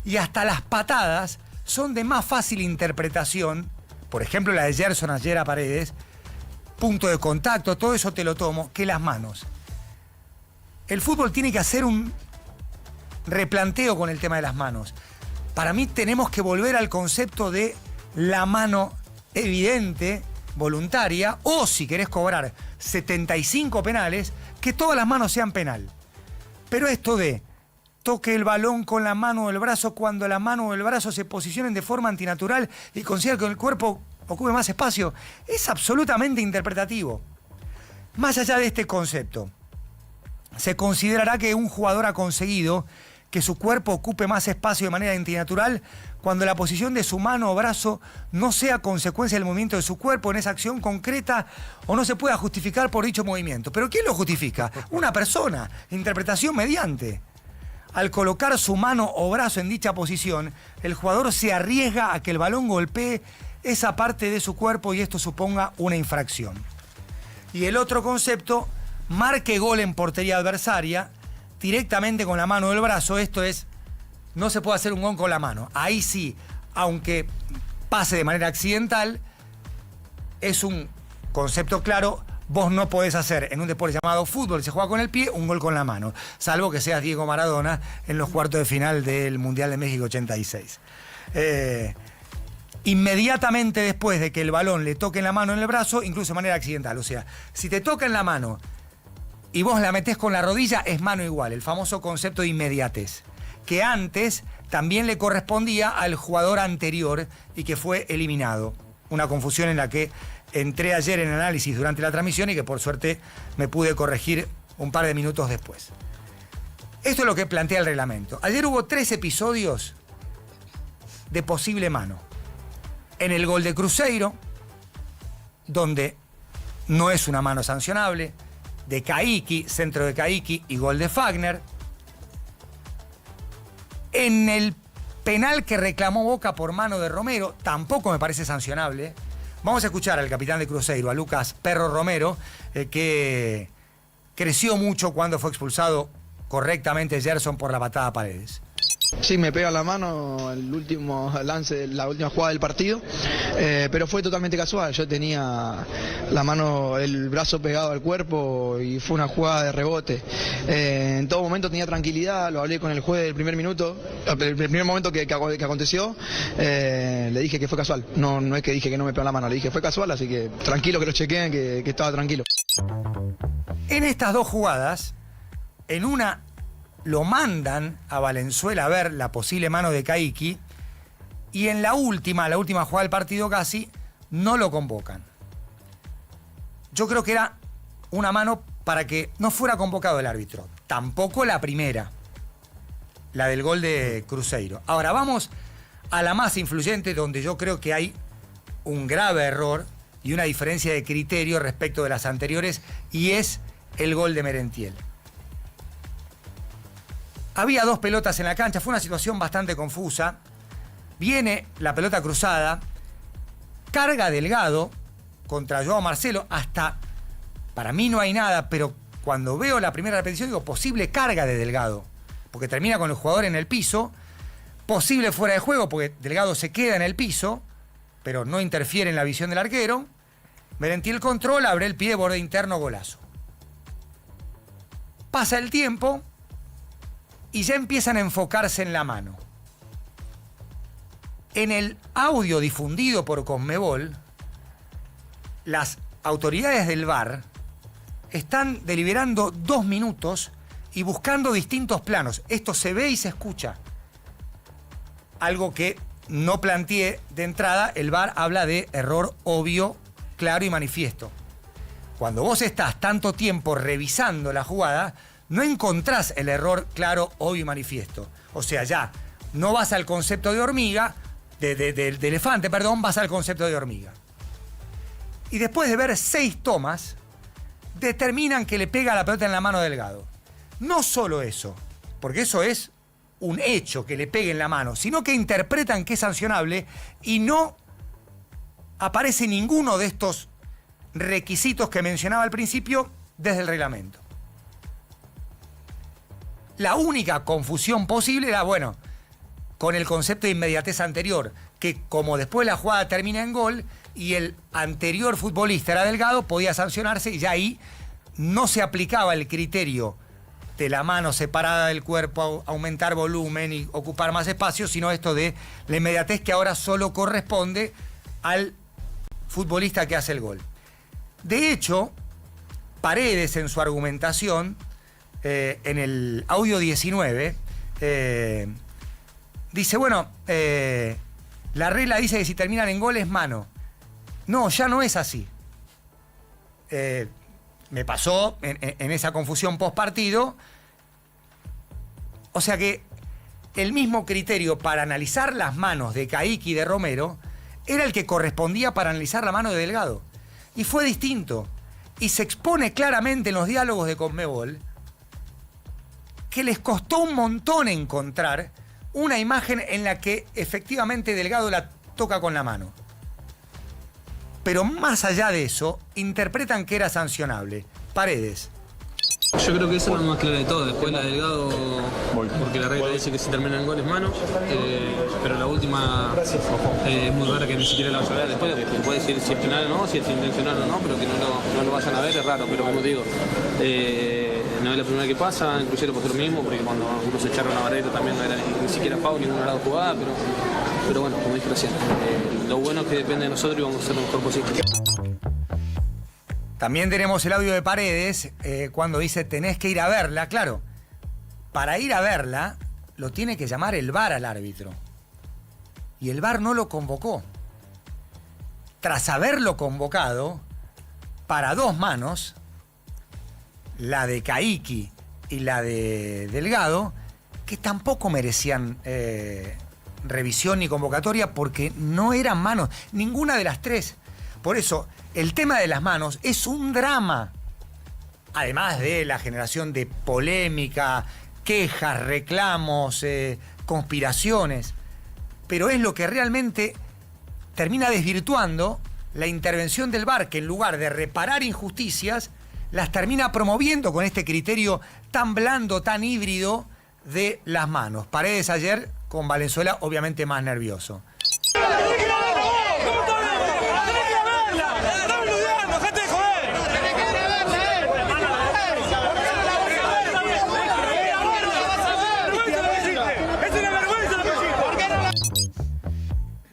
y hasta las patadas son de más fácil interpretación. Por ejemplo, la de Gerson ayer a Paredes, punto de contacto, todo eso te lo tomo, que las manos. El fútbol tiene que hacer un replanteo con el tema de las manos. Para mí tenemos que volver al concepto de la mano evidente, voluntaria, o si querés cobrar 75 penales, que todas las manos sean penal. Pero esto de toque el balón con la mano o el brazo cuando la mano o el brazo se posicionen de forma antinatural y consiga que el cuerpo ocupe más espacio, es absolutamente interpretativo. Más allá de este concepto, se considerará que un jugador ha conseguido que su cuerpo ocupe más espacio de manera antinatural cuando la posición de su mano o brazo no sea consecuencia del movimiento de su cuerpo en esa acción concreta o no se pueda justificar por dicho movimiento. ¿Pero quién lo justifica? Una persona, interpretación mediante. Al colocar su mano o brazo en dicha posición, el jugador se arriesga a que el balón golpee esa parte de su cuerpo y esto suponga una infracción. Y el otro concepto, marque gol en portería adversaria directamente con la mano o el brazo. Esto es, no se puede hacer un gol con la mano. Ahí sí, aunque pase de manera accidental, es un concepto claro. Vos no podés hacer en un deporte llamado fútbol, se juega con el pie, un gol con la mano, salvo que seas Diego Maradona en los cuartos de final del Mundial de México 86. Inmediatamente después de que el balón le toque en la mano o en el brazo, incluso de manera accidental. O sea, si te toca en la mano y vos la metés con la rodilla, es mano igual, el famoso concepto de inmediatez, que antes también le correspondía al jugador anterior y que fue eliminado. Una confusión en la que entré ayer en análisis durante la transmisión y que por suerte me pude corregir un par de minutos después. Esto es lo que plantea el reglamento. Ayer hubo 3 episodios de posible mano. En el gol de Cruzeiro, donde no es una mano sancionable, de Caicchi, centro de Caicchi y gol de Fagner. En el penal que reclamó Boca por mano de Romero, tampoco me parece sancionable. Vamos a escuchar al capitán de Cruzeiro, a Lucas Perro Romero, que creció mucho cuando fue expulsado correctamente Gerson por la patada a Paredes. Sí, me pega la mano el último lance, la última jugada del partido, pero fue totalmente casual. Yo tenía la mano, el brazo pegado al cuerpo y fue una jugada de rebote. En todo momento tenía tranquilidad, lo hablé con el juez del primer minuto, el primer momento que aconteció, le dije que fue casual. No es que dije que no me pegó la mano, le dije fue casual, así que tranquilo que lo chequeen, que estaba tranquilo. En estas 2 jugadas, en una lo mandan a Valenzuela a ver la posible mano de Caicchi y en la última jugada del partido casi, no lo convocan. Yo creo que era una mano para que no fuera convocado el árbitro. Tampoco la primera, la del gol de Cruzeiro. Ahora vamos a la más influyente, donde yo creo que hay un grave error y una diferencia de criterio respecto de las anteriores, y es el gol de Merentiel. Había 2 pelotas en la cancha, fue una situación bastante confusa. Viene la pelota cruzada, carga Delgado contra Joao Marcelo, hasta para mí no hay nada, pero cuando veo la primera repetición digo, posible carga de Delgado, porque termina con el jugador en el piso, posible fuera de juego, porque Delgado se queda en el piso, pero no interfiere en la visión del arquero. Merentiel control, abre el pie, borde interno, golazo. Pasa el tiempo y ya empiezan a enfocarse en la mano. En el audio difundido por Conmebol, las autoridades del VAR están deliberando 2 minutos y buscando distintos planos. Esto se ve y se escucha. Algo que no planteé de entrada, el VAR habla de error obvio, claro y manifiesto. Cuando vos estás tanto tiempo revisando la jugada, no encontrás el error claro, obvio y manifiesto. O sea, ya no vas al concepto de hormiga, de elefante, perdón, vas al concepto de hormiga. Y después de ver 6 tomas, determinan que le pega la pelota en la mano a Delgado. No solo eso, porque eso es un hecho que le pegue en la mano, sino que interpretan que es sancionable y no aparece ninguno de estos requisitos que mencionaba al principio desde el reglamento. La única confusión posible era, bueno, con el concepto de inmediatez anterior, que como después la jugada termina en gol y el anterior futbolista era Delgado, podía sancionarse y ya ahí no se aplicaba el criterio de la mano separada del cuerpo, aumentar volumen y ocupar más espacio, sino esto de la inmediatez que ahora solo corresponde al futbolista que hace el gol. De hecho, Paredes en su argumentación, en el audio 19, dice, bueno, la regla dice que si terminan en gol es mano. No, ya no es así. Me pasó en esa confusión post partido. O sea que el mismo criterio para analizar las manos de Caicki y de Romero era el que correspondía para analizar la mano de Delgado. Y fue distinto. Y se expone claramente en los diálogos de Conmebol que les costó un montón encontrar una imagen en la que efectivamente Delgado la toca con la mano. Pero más allá de eso, interpretan que era sancionable. Paredes. Yo creo que esa es la más clara de todo. Después la Delgado, porque la regla dice que si termina en gol es mano, pero la última es muy rara que ni siquiera la vaya a ver después. Que puede decir si es penal o no, si es intencional o no, pero que no lo vayan a ver es raro. Pero como digo, no es la primera que pasa, inclusive pasó lo mismo, porque cuando uno se echaron a Barreiro también no era ni siquiera foul, ninguna lado jugada, pero bueno, como dije recién, lo bueno es que depende de nosotros y vamos a hacer lo mejor posible. También tenemos el audio de Paredes cuando dice tenés que ir a verla. Claro, para ir a verla lo tiene que llamar el VAR al árbitro. Y el VAR no lo convocó. Tras haberlo convocado, para 2 manos, la de Caicki y la de Delgado, que tampoco merecían revisión ni convocatoria porque no eran manos, ninguna de las 3. Por eso, el tema de las manos es un drama. Además de la generación de polémica, quejas, reclamos, conspiraciones. Pero es lo que realmente termina desvirtuando la intervención del VAR, que en lugar de reparar injusticias, las termina promoviendo con este criterio tan blando, tan híbrido de las manos. Paredes ayer con Valenzuela, obviamente más nervioso.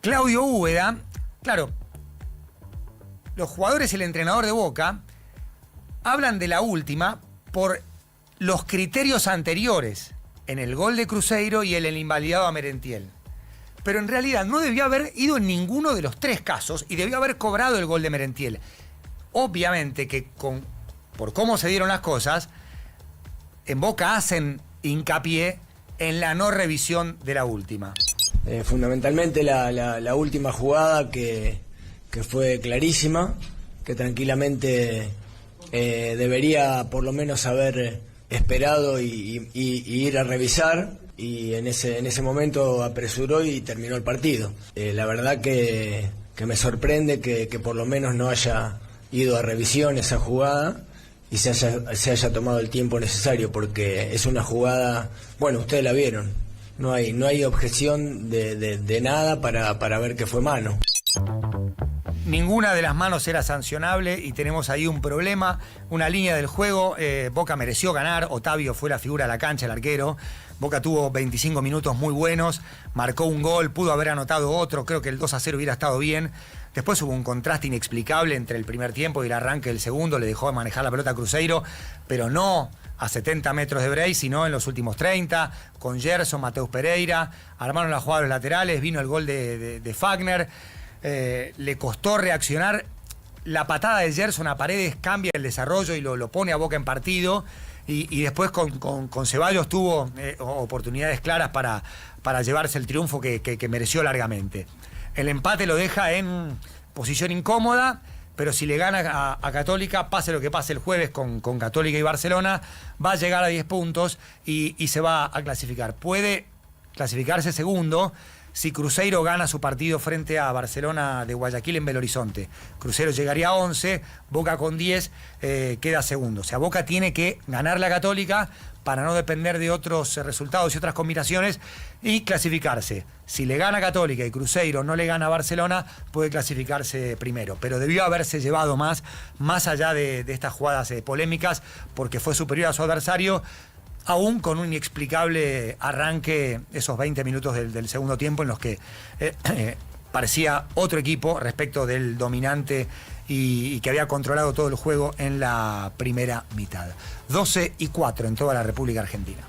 Claudio Úbeda, claro, los jugadores y el entrenador de Boca hablan de la última por los criterios anteriores en el gol de Cruzeiro y en el invalidado a Merentiel. Pero en realidad no debió haber ido en ninguno de los 3 casos y debió haber cobrado el gol de Merentiel. Obviamente que por cómo se dieron las cosas, en Boca hacen hincapié en la no revisión de la última. Fundamentalmente la última jugada que fue clarísima, que tranquilamente debería por lo menos haber esperado y ir a revisar, y en ese momento apresuró y terminó el partido. La verdad que me sorprende que por lo menos no haya ido a revisión esa jugada, y se haya tomado el tiempo necesario, porque es una jugada, bueno, ustedes la vieron, no hay objeción de nada para ver que fue mano. Ninguna de las manos era sancionable y tenemos ahí un problema, una línea del juego. Boca mereció ganar, Otavio fue la figura de la cancha, el arquero. Boca tuvo 25 minutos muy buenos, marcó un gol, pudo haber anotado otro, creo que el 2-0 hubiera estado bien. Después hubo un contraste inexplicable entre el primer tiempo y el arranque del segundo, le dejó de manejar la pelota a Cruzeiro, pero no a 70 metros de break, sino en los últimos 30, con Gerson, Mateus Pereira, armaron la jugada de los laterales, vino el gol de Fagner. Le costó reaccionar. La patada de Gerson a Paredes cambia el desarrollo y lo pone a Boca en partido. Y después con Ceballos tuvo oportunidades claras para llevarse el triunfo que mereció largamente. El empate lo deja en posición incómoda, pero si le gana a Católica, pase lo que pase el jueves con Católica y Barcelona, va a llegar a 10 puntos y se va a clasificar. Puede clasificarse segundo si Cruzeiro gana su partido frente a Barcelona de Guayaquil en Belo Horizonte. Cruzeiro llegaría a 11, Boca con 10 queda segundo. O sea, Boca tiene que ganar la Católica para no depender de otros resultados y otras combinaciones y clasificarse. Si le gana Católica y Cruzeiro no le gana a Barcelona, puede clasificarse primero. Pero debió haberse llevado más allá de estas jugadas polémicas, porque fue superior a su adversario, aún con un inexplicable arranque, esos 20 minutos del segundo tiempo en los que parecía otro equipo respecto del dominante y que había controlado todo el juego en la primera mitad. 12:04 en toda la República Argentina.